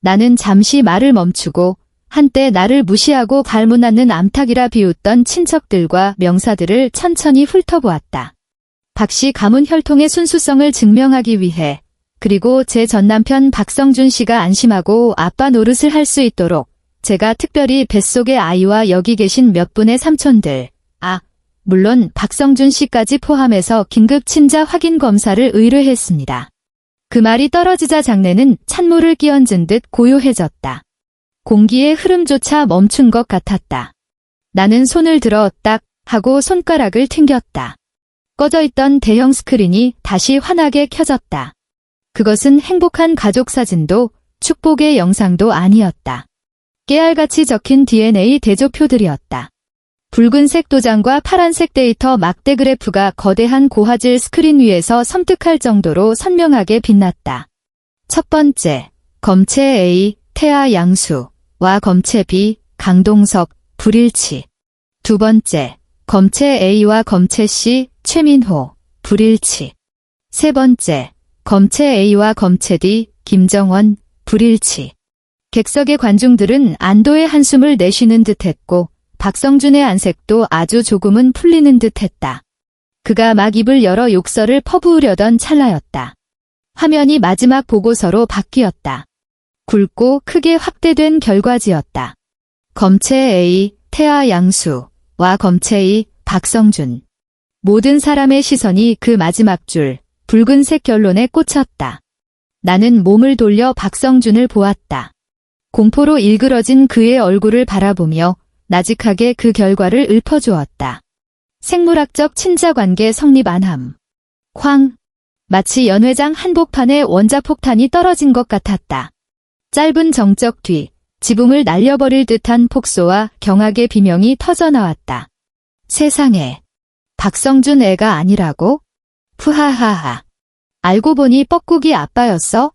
나는 잠시 말을 멈추고 한때 나를 무시하고 갈무났는 암탉이라 비웃던 친척들과 명사들을 천천히 훑어보았다. 박씨 가문 혈통의 순수성을 증명하기 위해, 그리고 제 전남편 박성준 씨가 안심하고 아빠 노릇을 할 수 있도록 제가 특별히 뱃속의 아이와 여기 계신 몇 분의 삼촌들, 물론 박성준 씨까지 포함해서 긴급 친자 확인 검사를 의뢰했습니다. 그 말이 떨어지자 장내는 찬물을 끼얹은 듯 고요해졌다. 공기의 흐름조차 멈춘 것 같았다. 나는 손을 들어 딱 하고 손가락을 튕겼다. 꺼져있던 대형 스크린이 다시 환하게 켜졌다. 그것은 행복한 가족 사진도 축복의 영상도 아니었다. 깨알같이 적힌 DNA 대조표들이었다. 붉은색 도장과 파란색 데이터 막대 그래프가 거대한 고화질 스크린 위에서 섬뜩할 정도로 선명하게 빛났다. 첫 번째, 검체 A, 태아 양수와 검체 B, 강동석, 불일치. 두 번째, 검체 A와 검체 C, 최민호, 불일치. 세 번째, 검체 A와 검체 D, 김정원, 불일치. 객석의 관중들은 안도의 한숨을 내쉬는 듯했고 박성준의 안색도 아주 조금은 풀리는 듯했다. 그가 막 입을 열어 욕설을 퍼부으려던 찰나였다. 화면이 마지막 보고서로 바뀌었다. 굵고 크게 확대된 결과지였다. 검체 A, 태아 양수와 검체 E, 박성준. 모든 사람의 시선이 그 마지막 줄, 붉은색 결론에 꽂혔다. 나는 몸을 돌려 박성준을 보았다. 공포로 일그러진 그의 얼굴을 바라보며 나직하게 그 결과를 읊어주었다. 생물학적 친자관계 성립 안함. 쾅. 마치 연회장 한복판에 원자폭탄이 떨어진 것 같았다. 짧은 정적 뒤 지붕을 날려버릴 듯한 폭소와 경악의 비명이 터져나왔다. 세상에. 박성준 애가 아니라고? 푸하하하. 알고 보니 뻐꾸기 아빠였어?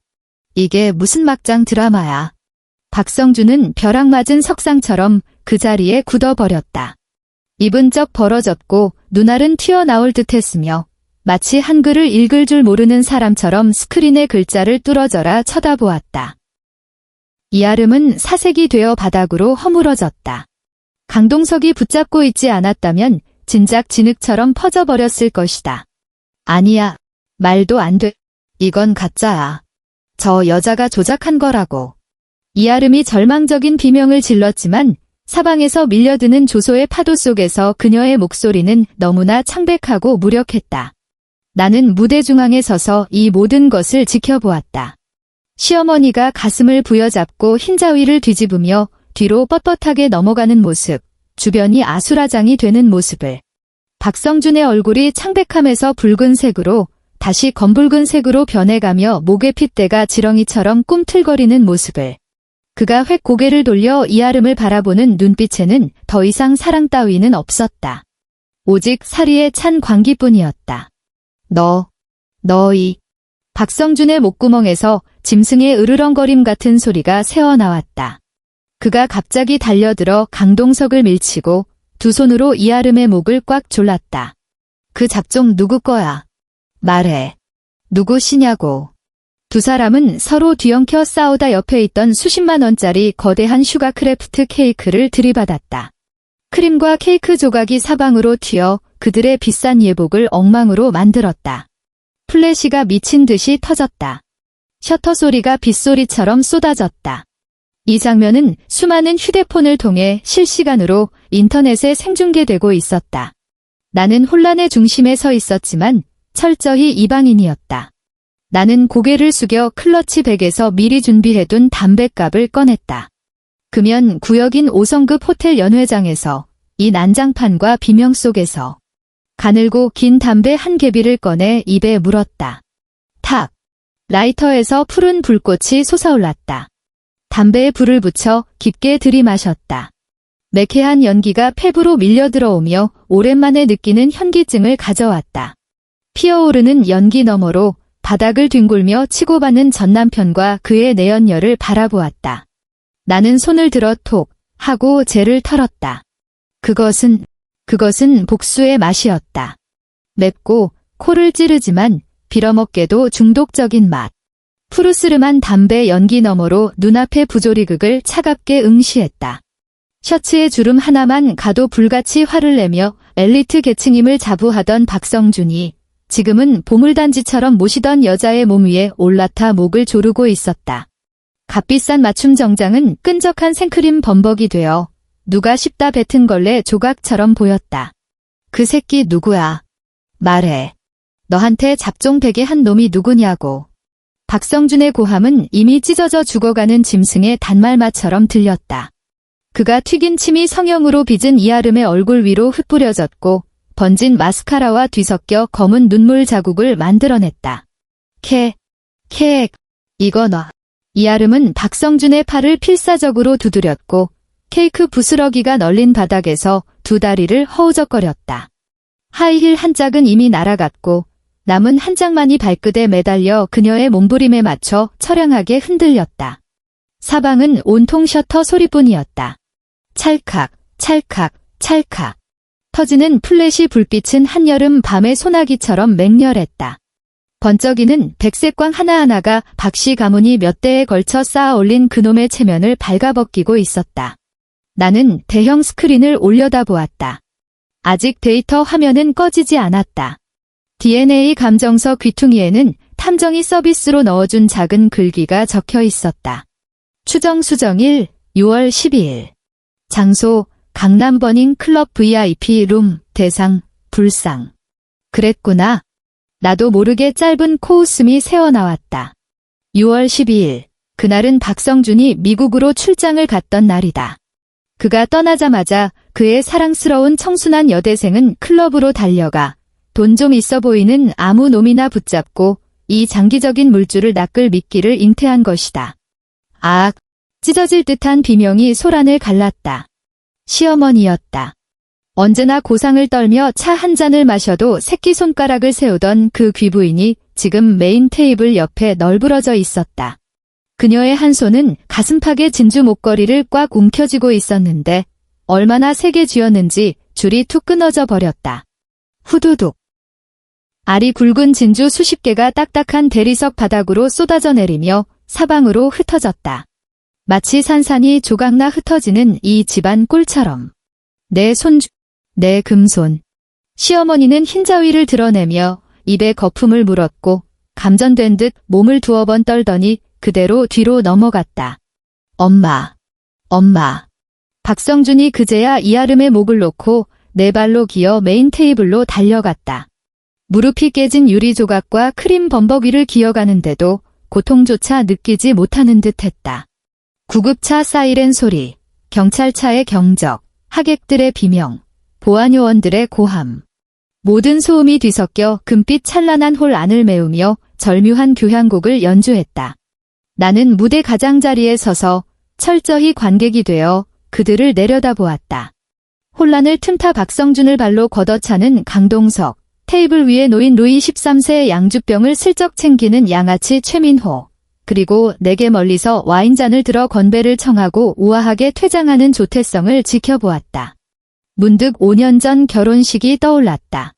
이게 무슨 막장 드라마야. 박성준은 벼락 맞은 석상처럼 그 자리에 굳어버렸다. 입은 쩍 벌어졌고 눈알은 튀어나올 듯했으며 마치 한글을 읽을 줄 모르는 사람처럼 스크린의 글자를 뚫어져라 쳐다보았다. 이아름은 사색이 되어 바닥으로 허물어졌다. 강동석이 붙잡고 있지 않았다면 진작 진흙처럼 퍼져버렸을 것이다. 아니야. 말도 안 돼. 이건 가짜야. 저 여자가 조작한 거라고. 이아름이 절망적인 비명을 질렀지만 사방에서 밀려드는 조소의 파도 속에서 그녀의 목소리는 너무나 창백하고 무력했다. 나는 무대 중앙에 서서 이 모든 것을 지켜보았다. 시어머니가 가슴을 부여잡고 흰자위를 뒤집으며 뒤로 뻣뻣하게 넘어가는 모습, 주변이 아수라장이 되는 모습을. 박성준의 얼굴이 창백함에서 붉은색으로 다시 검붉은 색으로 변해가며 목의 핏대가 지렁이처럼 꿈틀거리는 모습을. 그가 획 고개를 돌려 이아름을 바라보는 눈빛에는 더 이상 사랑 따위는 없었다. 오직 사리에 찬 광기뿐이었다. 너희. 박성준의 목구멍에서 짐승의 으르렁거림 같은 소리가 새어나왔다. 그가 갑자기 달려들어 강동석을 밀치고 두 손으로 이아름의 목을 꽉 졸랐다. 그 잡종 누구 거야? 말해. 누구시냐고. 두 사람은 서로 뒤엉켜 싸우다 옆에 있던 수십만 원짜리 거대한 슈가 크래프트 케이크를 들이받았다. 크림과 케이크 조각이 사방으로 튀어 그들의 비싼 예복을 엉망으로 만들었다. 플래시가 미친 듯이 터졌다. 셔터 소리가 빗소리처럼 쏟아졌다. 이 장면은 수많은 휴대폰을 통해 실시간으로 인터넷에 생중계되고 있었다. 나는 혼란의 중심에 서 있었지만 철저히 이방인이었다. 나는 고개를 숙여 클러치 백에서 미리 준비해둔 담뱃갑을 꺼냈다. 금연 구역인 5성급 호텔 연회장에서 이 난장판과 비명 속에서 가늘고 긴 담배 한 개비를 꺼내 입에 물었다. 탁! 라이터에서 푸른 불꽃이 솟아올랐다. 담배에 불을 붙여 깊게 들이마셨다. 매캐한 연기가 폐부로 밀려들어오며 오랜만에 느끼는 현기증을 가져왔다. 피어오르는 연기 너머로 바닥을 뒹굴며 치고받는 전남편과 그의 내연녀를 바라보았다. 나는 손을 들어 톡 하고 젤을 털었다. 그것은 복수의 맛이었다. 맵고 코를 찌르지만 빌어먹게도 중독적인 맛. 푸르스름한 담배 연기 너머로 눈앞의 부조리극을 차갑게 응시했다. 셔츠에 주름 하나만 가도 불같이 화를 내며 엘리트 계층임을 자부하던 박성준이 지금은 보물단지처럼 모시던 여자의 몸 위에 올라타 목을 조르고 있었다. 값비싼 맞춤 정장은 끈적한 생크림 범벅이 되어 누가 씹다 뱉은 걸레 조각처럼 보였다. 그 새끼 누구야? 말해. 너한테 잡종 베게 한 놈이 누구냐고. 박성준의 고함은 이미 찢어져 죽어가는 짐승의 단말마처럼 들렸다. 그가 튀긴 침이 성형으로 빚은 이아름의 얼굴 위로 흩뿌려졌고 번진 마스카라와 뒤섞여 검은 눈물 자국을 만들어냈다. 이거 놔. 이아름은 박성준의 팔을 필사적으로 두드렸고 케이크 부스러기가 널린 바닥에서 두 다리를 허우적거렸다. 하이힐 한 짝은 이미 날아갔고 남은 한 짝만이 발끝에 매달려 그녀의 몸부림에 맞춰 처량하게 흔들렸다. 사방은 온통 셔터 소리뿐이었다. 찰칵, 찰칵, 찰칵. 터지는 플래시 불빛은 한여름 밤의 소나기처럼 맹렬했다. 번쩍이는 백색광 하나하나가 박씨 가문이 몇 대에 걸쳐 쌓아 올린 그놈의 체면을 발가벗기고 있었다. 나는 대형 스크린을 올려다보았다. 아직 데이터 화면은 꺼지지 않았다. DNA 감정서 귀퉁이에는 탐정이 서비스로 넣어준 작은 글귀가 적혀 있었다. 추정 수정 1, 6월 12일. 장소, 강남 버닝 클럽 VIP 룸, 대상, 불상. 그랬구나. 나도 모르게 짧은 코웃음이 새어나왔다. 6월 12일. 그날은 박성준이 미국으로 출장을 갔던 날이다. 그가 떠나자마자 그의 사랑스러운 청순한 여대생은 클럽으로 달려가 돈 좀 있어 보이는 아무 놈이나 붙잡고 이 장기적인 물줄을 낚을 미끼를 잉태한 것이다. 악! 찢어질 듯한 비명이 소란을 갈랐다. 시어머니였다. 언제나 고상을 떨며 차 한 잔을 마셔도 새끼손가락을 세우던 그 귀부인이 지금 메인 테이블 옆에 널브러져 있었다. 그녀의 한 손은 가슴팍의 진주 목걸이를 꽉 움켜쥐고 있었는데 얼마나 세게 쥐었는지 줄이 툭 끊어져 버렸다. 후두둑. 알이 굵은 진주 수십 개가 딱딱한 대리석 바닥으로 쏟아져 내리며 사방으로 흩어졌다. 마치 산산이 조각나 흩어지는 이 집안 꼴처럼. 내 손주, 내 금손. 시어머니는 흰자위를 드러내며 입에 거품을 물었고 감전된 듯 몸을 두어 번 떨더니 그대로 뒤로 넘어갔다. 엄마. 박성준이 그제야 이아름의 목을 놓고 네 발로 기어 메인 테이블로 달려갔다. 무릎이 깨진 유리 조각과 크림 범벅이를 기어가는데도 고통조차 느끼지 못하는 듯했다. 구급차 사이렌 소리, 경찰차의 경적, 하객들의 비명, 보안요원들의 고함. 모든 소음이 뒤섞여 금빛 찬란한 홀 안을 메우며 절묘한 교향곡을 연주했다. 나는 무대 가장자리에 서서 철저히 관객이 되어 그들을 내려다보았다. 혼란을 틈타 박성준을 발로 걷어차는 강동석, 테이블 위에 놓인 루이 13세의 양주병을 슬쩍 챙기는 양아치 최민호, 그리고 내게 멀리서 와인잔을 들어 건배를 청하고 우아하게 퇴장하는 조태성을 지켜보았다. 문득 5년 전 결혼식이 떠올랐다.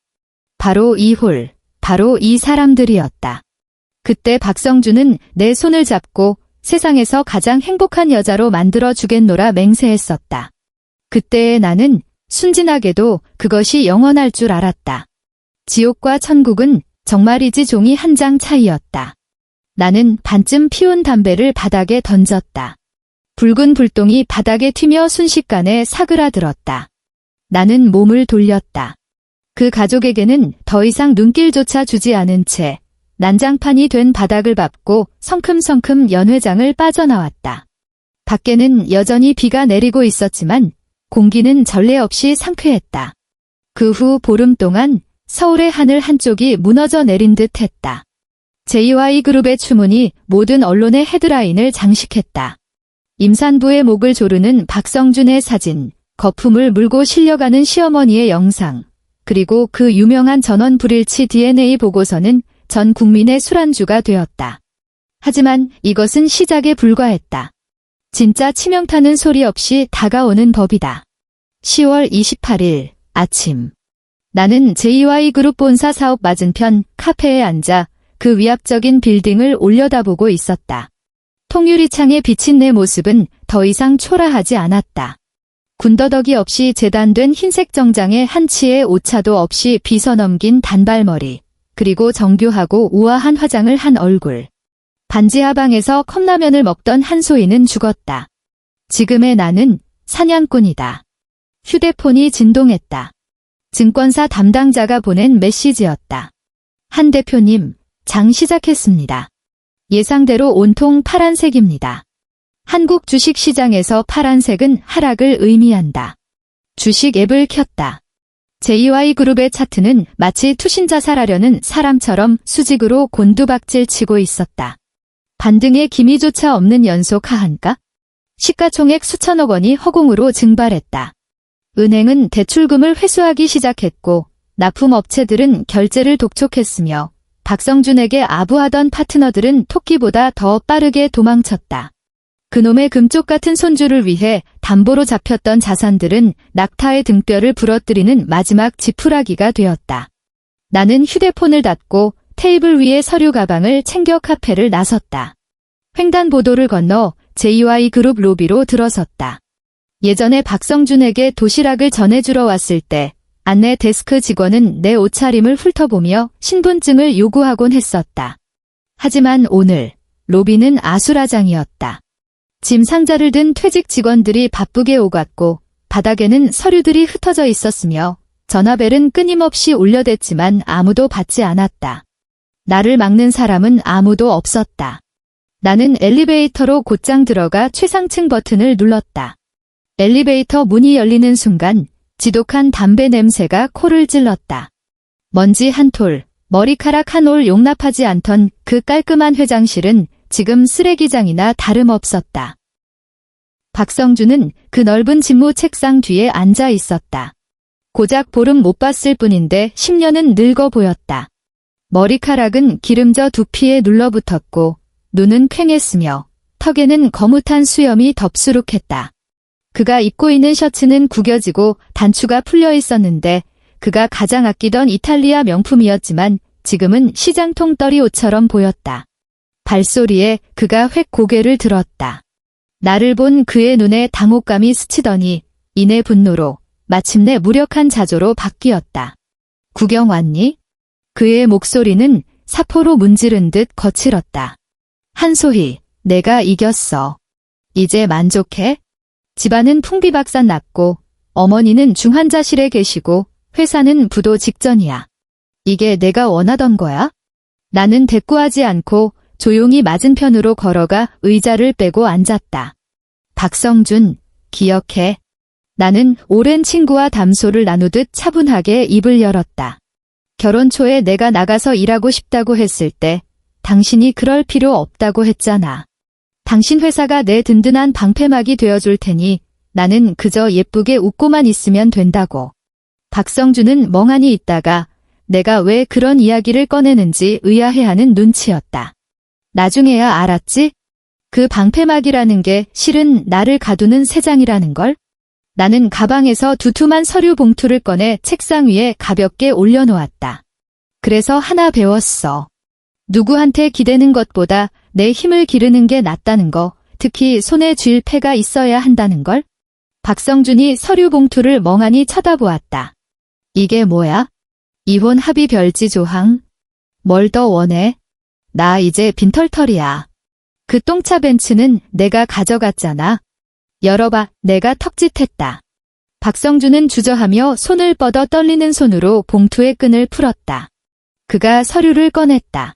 바로 이 홀, 바로 이 사람들이었다. 그때 박성준은 내 손을 잡고 세상에서 가장 행복한 여자로 만들어 주겠노라 맹세했었다. 그때의 나는 순진하게도 그것이 영원할 줄 알았다. 지옥과 천국은 정말이지 종이 한 장 차이였다. 나는 반쯤 피운 담배를 바닥에 던졌다. 붉은 불똥이 바닥에 튀며 순식간에 사그라들었다. 나는 몸을 돌렸다. 그 가족에게는 더 이상 눈길조차 주지 않은 채 난장판이 된 바닥을 밟고 성큼성큼 연회장을 빠져나왔다. 밖에는 여전히 비가 내리고 있었지만 공기는 전례 없이 상쾌했다. 그 후 보름 동안 서울의 하늘 한쪽이 무너져 내린 듯 했다. JY그룹의 추문이 모든 언론의 헤드라인을 장식했다. 임산부의 목을 조르는 박성준의 사진, 거품을 물고 실려가는 시어머니의 영상, 그리고 그 유명한 전원 불일치 DNA 보고서는 전 국민의 술안주가 되었다. 하지만 이것은 시작에 불과했다. 진짜 치명타는 소리 없이 다가오는 법이다. 10월 28일 아침. 나는 JY그룹 본사 사업 맞은편 카페에 앉아 그 위압적인 빌딩을 올려다보고 있었다. 통유리창에 비친 내 모습은 더 이상 초라하지 않았다. 군더더기 없이 재단된 흰색 정장에 한치의 오차도 없이 빗어넘긴 단발머리, 그리고 정교하고 우아한 화장을 한 얼굴. 반지 하방에서 컵라면을 먹던 한소희는 죽었다. 지금의 나는 사냥꾼이다. 휴대폰이 진동했다. 증권사 담당자가 보낸 메시지였다. 한 대표님, 장 시작했습니다. 예상대로 온통 파란색입니다. 한국 주식시장에서 파란색은 하락을 의미한다. 주식 앱을 켰다. JY그룹의 차트는 마치 투신자살하려는 사람처럼 수직으로 곤두박질 치고 있었다. 반등의 기미조차 없는 연속 하한가? 시가총액 수천억 원이 허공으로 증발했다. 은행은 대출금을 회수하기 시작했고 납품업체들은 결제를 독촉했으며 박성준에게 아부하던 파트너들은 토끼보다 더 빠르게 도망쳤다. 그놈의 금쪽 같은 손주를 위해 담보로 잡혔던 자산들은 낙타의 등뼈를 부러뜨리는 마지막 지푸라기가 되었다. 나는 휴대폰을 닫고 테이블 위에 서류 가방을 챙겨 카페를 나섰다. 횡단보도를 건너 JY그룹 로비로 들어섰다. 예전에 박성준에게 도시락을 전해주러 왔을 때 안내 데스크 직원은 내 옷차림을 훑어보며 신분증을 요구하곤 했었다. 하지만 오늘 로비는 아수라장이었다. 짐 상자를 든 퇴직 직원들이 바쁘게 오갔고 바닥에는 서류들이 흩어져 있었으며 전화벨은 끊임없이 울려댔지만 아무도 받지 않았다. 나를 막는 사람은 아무도 없었다. 나는 엘리베이터로 곧장 들어가 최상층 버튼을 눌렀다. 엘리베이터 문이 열리는 순간 지독한 담배 냄새가 코를 찔렀다. 먼지 한 톨, 머리카락 한 올 용납하지 않던 그 깔끔한 회장실은 지금 쓰레기장이나 다름없었다. 박성준은 그 넓은 집무 책상 뒤에 앉아 있었다. 고작 보름 못 봤을 뿐인데 10년은 늙어 보였다. 머리카락은 기름져 두피에 눌러붙었고 눈은 퀭했으며 턱에는 거뭇한 수염이 덥수룩했다. 그가 입고 있는 셔츠는 구겨지고 단추가 풀려 있었는데 그가 가장 아끼던 이탈리아 명품이었지만 지금은 시장통 떨이 옷처럼 보였다. 발소리에 그가 획 고개를 들었다. 나를 본 그의 눈에 당혹감이 스치더니 이내 분노로 마침내 무력한 자조로 바뀌었다. 구경 왔니? 그의 목소리는 사포로 문지른 듯 거칠었다. 한소희, 내가 이겼어. 이제 만족해? 집안은 풍비박산 났고 어머니는 중환자실에 계시고 회사는 부도 직전이야. 이게 내가 원하던 거야? 나는 대꾸하지 않고 조용히 맞은편으로 걸어가 의자를 빼고 앉았다. 박성준, 기억해. 나는 오랜 친구와 담소를 나누듯 차분하게 입을 열었다. 결혼 초에 내가 나가서 일하고 싶다고 했을 때 당신이 그럴 필요 없다고 했잖아. 당신 회사가 내 든든한 방패막이 되어줄 테니 나는 그저 예쁘게 웃고만 있으면 된다고. 박성준은 멍하니 있다가 내가 왜 그런 이야기를 꺼내는지 의아해하는 눈치였다. 나중에야 알았지? 그 방패막이라는 게 실은 나를 가두는 새장이라는 걸? 나는 가방에서 두툼한 서류 봉투를 꺼내 책상 위에 가볍게 올려놓았다. 그래서 하나 배웠어. 누구한테 기대는 것보다 내 힘을 기르는 게 낫다는 거, 특히 손에 쥘 패가 있어야 한다는 걸? 박성준이 서류 봉투를 멍하니 쳐다보았다. 이게 뭐야? 이혼 합의 별지 조항? 뭘 더 원해? 나 이제 빈털털이야. 그 똥차 벤츠는 내가 가져갔잖아. 열어봐. 내가 턱짓했다. 박성준은 주저하며 손을 뻗어 떨리는 손으로 봉투의 끈을 풀었다. 그가 서류를 꺼냈다.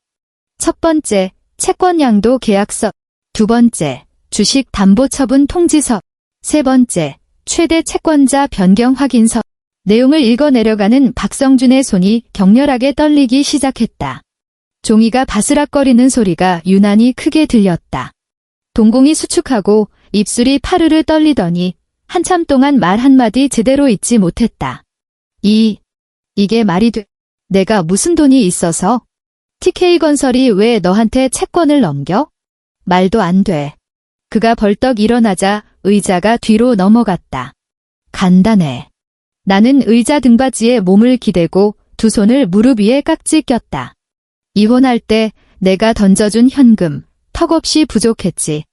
첫 번째, 채권양도 계약서. 두 번째, 주식 담보처분 통지서. 세 번째, 최대 채권자 변경 확인서. 내용을 읽어내려가는 박성준의 손이 격렬하게 떨리기 시작했다. 종이가 바스락거리는 소리가 유난히 크게 들렸다. 동공이 수축하고 입술이 파르르 떨리더니 한참 동안 말 한마디 제대로 잊지 못했다. 이게 말이 돼? 내가 무슨 돈이 있어서? TK건설이 왜 너한테 채권을 넘겨? 말도 안 돼. 그가 벌떡 일어나자 의자가 뒤로 넘어갔다. 간단해. 나는 의자 등받이에 몸을 기대고 두 손을 무릎 위에 깍지 꼈다. 이혼할 때 내가 던져준 현금, 턱없이 부족했지.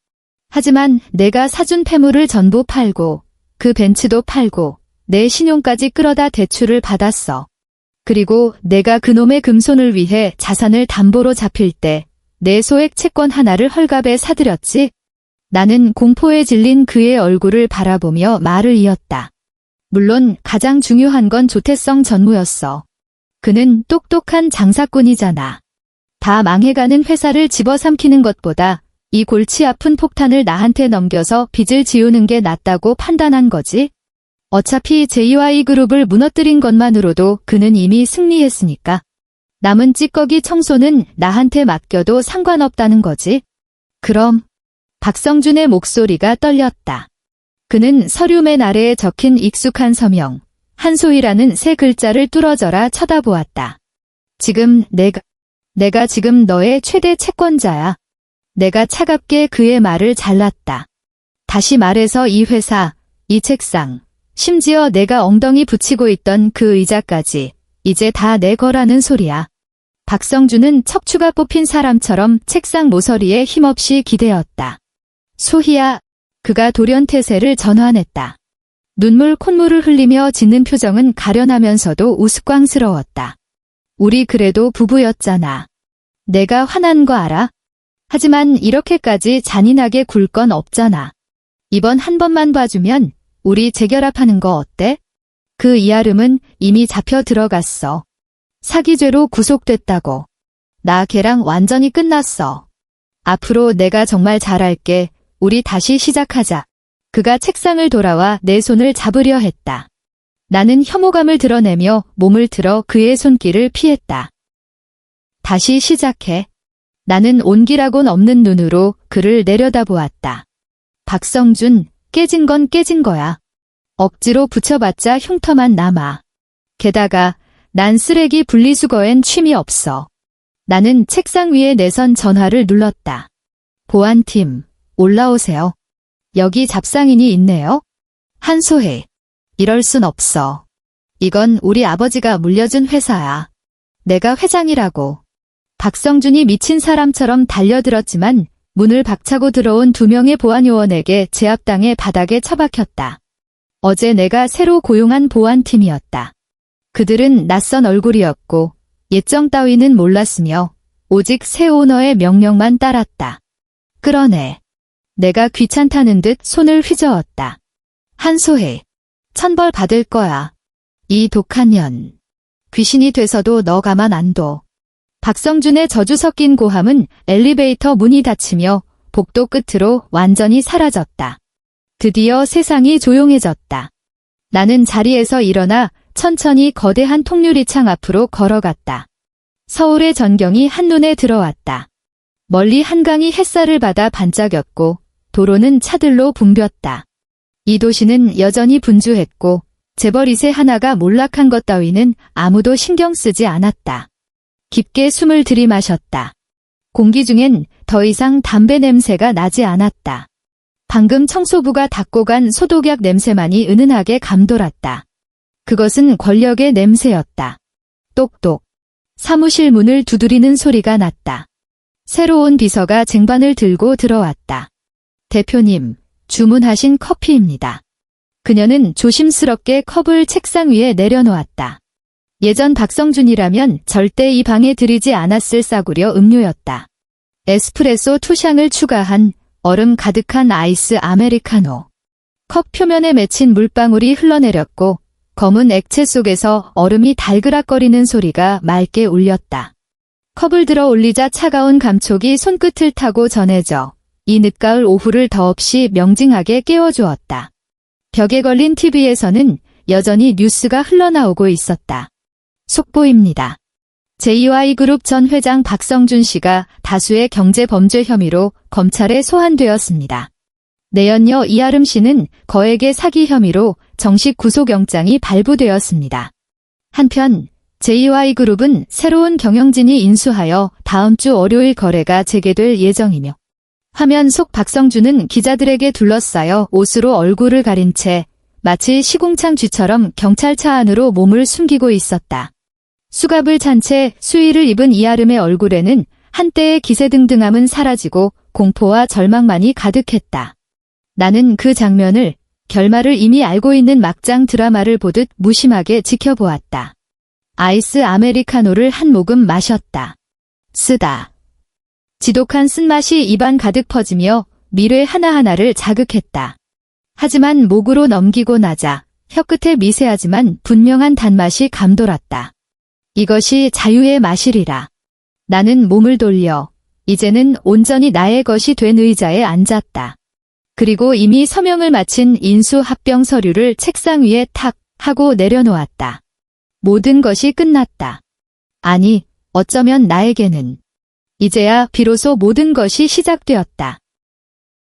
하지만 내가 사준 폐물을 전부 팔고 그 벤츠도 팔고 내 신용까지 끌어다 대출을 받았어. 그리고 내가 그놈의 금손을 위해 자산을 담보로 잡힐 때 내 소액 채권 하나를 헐값에 사들였지. 나는 공포에 질린 그의 얼굴을 바라보며 말을 이었다. 물론 가장 중요한 건 조태성 전무였어. 그는 똑똑한 장사꾼이잖아. 다 망해가는 회사를 집어삼키는 것보다 이 골치 아픈 폭탄을 나한테 넘겨서 빚을 지우는 게 낫다고 판단한 거지. 어차피 JY그룹을 무너뜨린 것만으로도 그는 이미 승리했으니까. 남은 찌꺼기 청소는 나한테 맡겨도 상관없다는 거지. 그럼 박성준의 목소리가 떨렸다. 그는 서류 맨 아래에 적힌 익숙한 서명, 한소희라는 세 글자를 뚫어져라 쳐다보았다. 지금 내가 지금 너의 최대 채권자야. 내가 차갑게 그의 말을 잘랐다. 다시 말해서 이 회사, 이 책상, 심지어 내가 엉덩이 붙이고 있던 그 의자까지 이제 다 내 거라는 소리야. 박성준은 척추가 뽑힌 사람처럼 책상 모서리에 힘없이 기대었다. 소희야, 그가 돌연태세를 전환했다. 눈물 콧물을 흘리며 짓는 표정은 가련하면서도 우스꽝스러웠다. 우리 그래도 부부였잖아. 내가 화난 거 알아? 하지만 이렇게까지 잔인하게 굴 건 없잖아. 이번 한 번만 봐주면 우리 재결합하는 거 어때? 그 이아름은 이미 잡혀 들어갔어. 사기죄로 구속됐다고. 나 걔랑 완전히 끝났어. 앞으로 내가 정말 잘할게. 우리 다시 시작하자. 그가 책상을 돌아와 내 손을 잡으려 했다. 나는 혐오감을 드러내며 몸을 들어 그의 손길을 피했다. 다시 시작해. 나는 온기라곤 없는 눈으로 그를 내려다보았다. 박성준, 깨진 건 깨진 거야. 억지로 붙여봤자 흉터만 남아. 게다가 난 쓰레기 분리수거엔 취미 없어. 나는 책상 위에 내선 전화를 눌렀다. 보안팀, 올라오세요. 여기 잡상인이 있네요. 한소혜. 이럴 순 없어. 이건 우리 아버지가 물려준 회사야. 내가 회장이라고. 박성준이 미친 사람처럼 달려들었지만 문을 박차고 들어온 두 명의 보안요원에게 제압당해 바닥에 처박혔다. 어제 내가 새로 고용한 보안팀이었다. 그들은 낯선 얼굴이었고 예정 따위는 몰랐으며 오직 새 오너의 명령만 따랐다. 끌어내. 내가 귀찮다는 듯 손을 휘저었다. 한소혜. 천벌 받을 거야. 이 독한 년. 귀신이 돼서도 너 가만 안 둬. 박성준의 저주 섞인 고함은 엘리베이터 문이 닫히며 복도 끝으로 완전히 사라졌다. 드디어 세상이 조용해졌다. 나는 자리에서 일어나 천천히 거대한 통유리창 앞으로 걸어갔다. 서울의 전경이 한눈에 들어왔다. 멀리 한강이 햇살을 받아 반짝였고 도로는 차들로 붐볐다. 이 도시는 여전히 분주했고 재벌2세 하나가 몰락한 것 따위는 아무도 신경 쓰지 않았다. 깊게 숨을 들이마셨다. 공기 중엔 더 이상 담배 냄새가 나지 않았다. 방금 청소부가 닦고 간 소독약 냄새만이 은은하게 감돌았다. 그것은 권력의 냄새였다. 똑똑. 사무실 문을 두드리는 소리가 났다. 새로운 비서가 쟁반을 들고 들어왔다. 대표님, 주문하신 커피입니다. 그녀는 조심스럽게 컵을 책상 위에 내려놓았다. 예전 박성준이라면 절대 이 방에 들이지 않았을 싸구려 음료였다. 에스프레소 투샹을 추가한 얼음 가득한 아이스 아메리카노. 컵 표면에 맺힌 물방울이 흘러내렸고 검은 액체 속에서 얼음이 달그락거리는 소리가 맑게 울렸다. 컵을 들어 올리자 차가운 감촉이 손끝을 타고 전해져 이 늦가을 오후를 더없이 명징하게 깨워주었다. 벽에 걸린 TV에서는 여전히 뉴스가 흘러나오고 있었다. 속보입니다. JY그룹 전 회장 박성준 씨가 다수의 경제범죄 혐의로 검찰에 소환되었습니다. 내연녀 이아름 씨는 거액의 사기 혐의로 정식 구속영장이 발부되었습니다. 한편 JY그룹은 새로운 경영진이 인수하여 다음 주 월요일 거래가 재개될 예정이며 화면 속 박성준은 기자들에게 둘러싸여 옷으로 얼굴을 가린 채 마치 시궁창 쥐처럼 경찰차 안으로 몸을 숨기고 있었다. 수갑을 찬 채 수의를 입은 이아름의 얼굴에는 한때의 기세등등함은 사라지고 공포와 절망만이 가득했다. 나는 그 장면을 결말을 이미 알고 있는 막장 드라마를 보듯 무심하게 지켜보았다. 아이스 아메리카노를 한 모금 마셨다. 쓰다. 지독한 쓴맛이 입안 가득 퍼지며 미뢰 하나하나를 자극했다. 하지만 목으로 넘기고 나자 혀끝에 미세하지만 분명한 단맛이 감돌았다. 이것이 자유의 맛이리라. 나는 몸을 돌려 이제는 온전히 나의 것이 된 의자에 앉았다. 그리고 이미 서명을 마친 인수 합병 서류를 책상 위에 탁 하고 내려놓았다. 모든 것이 끝났다. 아니, 어쩌면 나에게는 이제야 비로소 모든 것이 시작되었다.